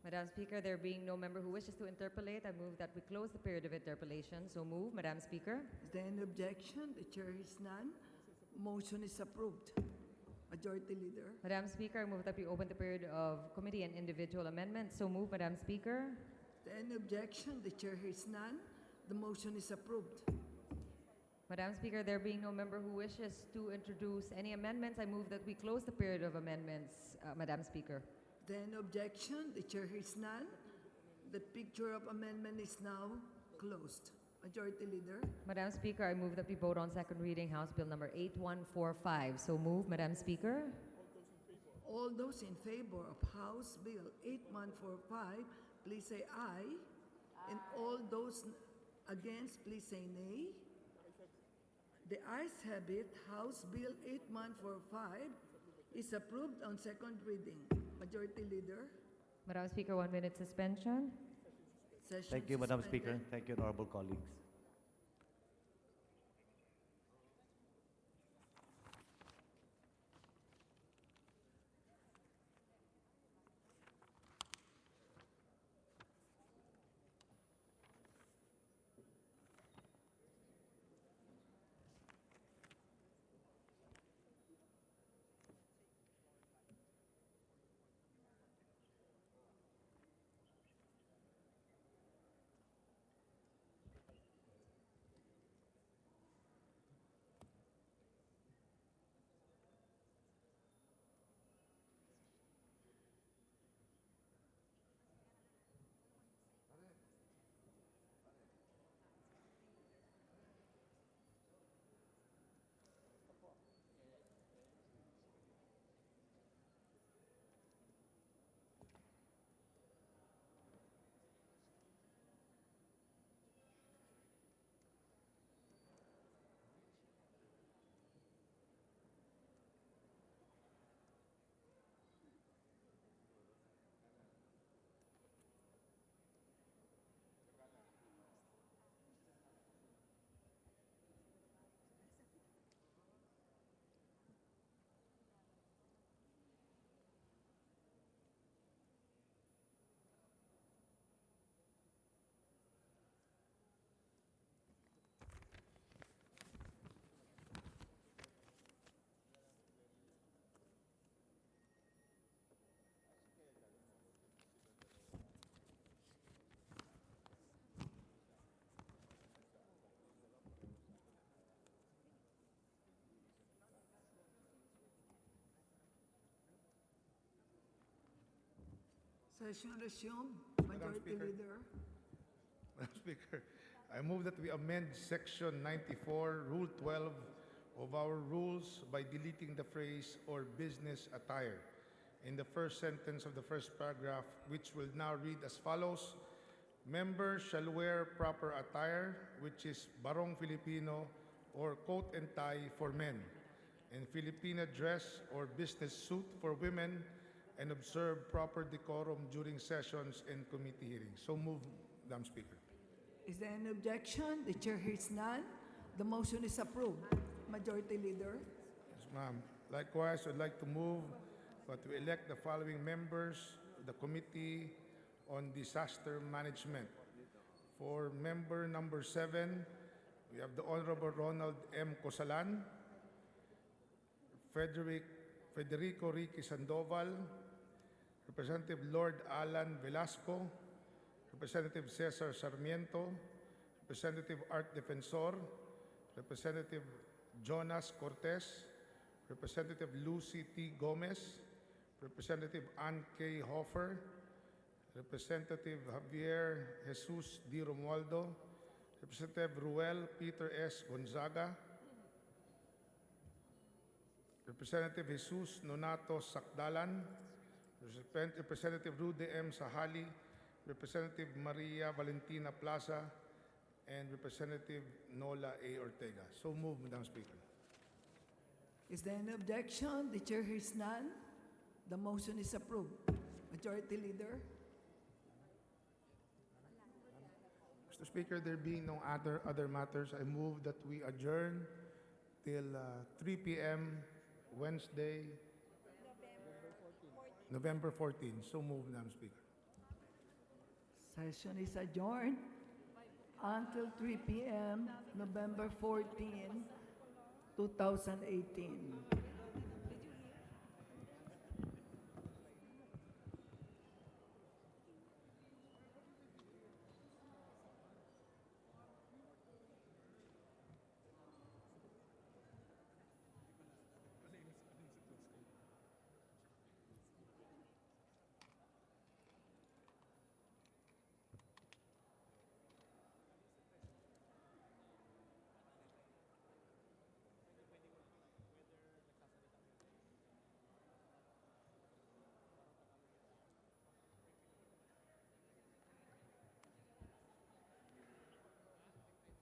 Madam Speaker, there being no member who wishes to interpellate, I move that we close the period of interpellation. So move, Madam Speaker. Is there an objection? The chair hears none. Motion is approved. Majority Leader. Madam Speaker, I move that we open the period of committee and individual amendments. So move, Madam Speaker. Is there any objection? The chair hears none. The motion is approved. Madam Speaker, there being no member who wishes to introduce any amendments, I move that we close the period of amendments, Madam Speaker. Then objection, the chair hears none. The picture of amendment is now closed. Majority Leader. Madam Speaker, I move that we vote on second reading House Bill number 8145. So move, Madam Speaker. All those in favor of House Bill 8145, please say aye. And all those against, please say nay. The ayes have it. House Bill 8145 is approved on second reading. Majority Leader. Madam Speaker, 1 minute suspension. Session Thank you, Madam suspended. Speaker. Thank you, honorable colleagues. Session resumed. Majority Speaker. Leader. Madam Speaker, I move that we amend Section 94, Rule 12 of our rules by deleting the phrase "or business attire" in the first sentence of the first paragraph, which will now read as follows. Members shall wear proper attire, which is barong Filipino or coat and tie for men, and Filipina dress or business suit for women, and observe proper decorum during sessions and committee hearings. So move, Madam Speaker. Is there any objection? The chair hears none. The motion is approved. Majority Leader. Yes, ma'am. Likewise, I'd like to move that we elect the following members of the Committee on Disaster Management. For member number 7, we have the Honorable Ronald M. Cosalan, Federico Ricky Sandoval, Representative Lord Alan Velasco, Representative Cesar Sarmiento, Representative Art Defensor, Representative Jonas Cortez, Representative Lucy T. Gomez, Representative Ann K. Hofer, Representative Javier Jesus D. Romualdo, Representative Ruel Peter S. Gonzaga, Representative Jesus Nonato Sakdalan, Representative Rudy M. Sahali, Representative Maria Valentina Plaza, and Representative Nola A. Ortega. So moved, Madam Speaker. Is there any objection? The chair hears none. The motion is approved. Majority Leader. Mr. Speaker, there being no other matters, I move that we adjourn till 3 p.m. Wednesday, November 14. So moved, Madam Speaker. Session is adjourned until 3 p.m. November 14, 2018.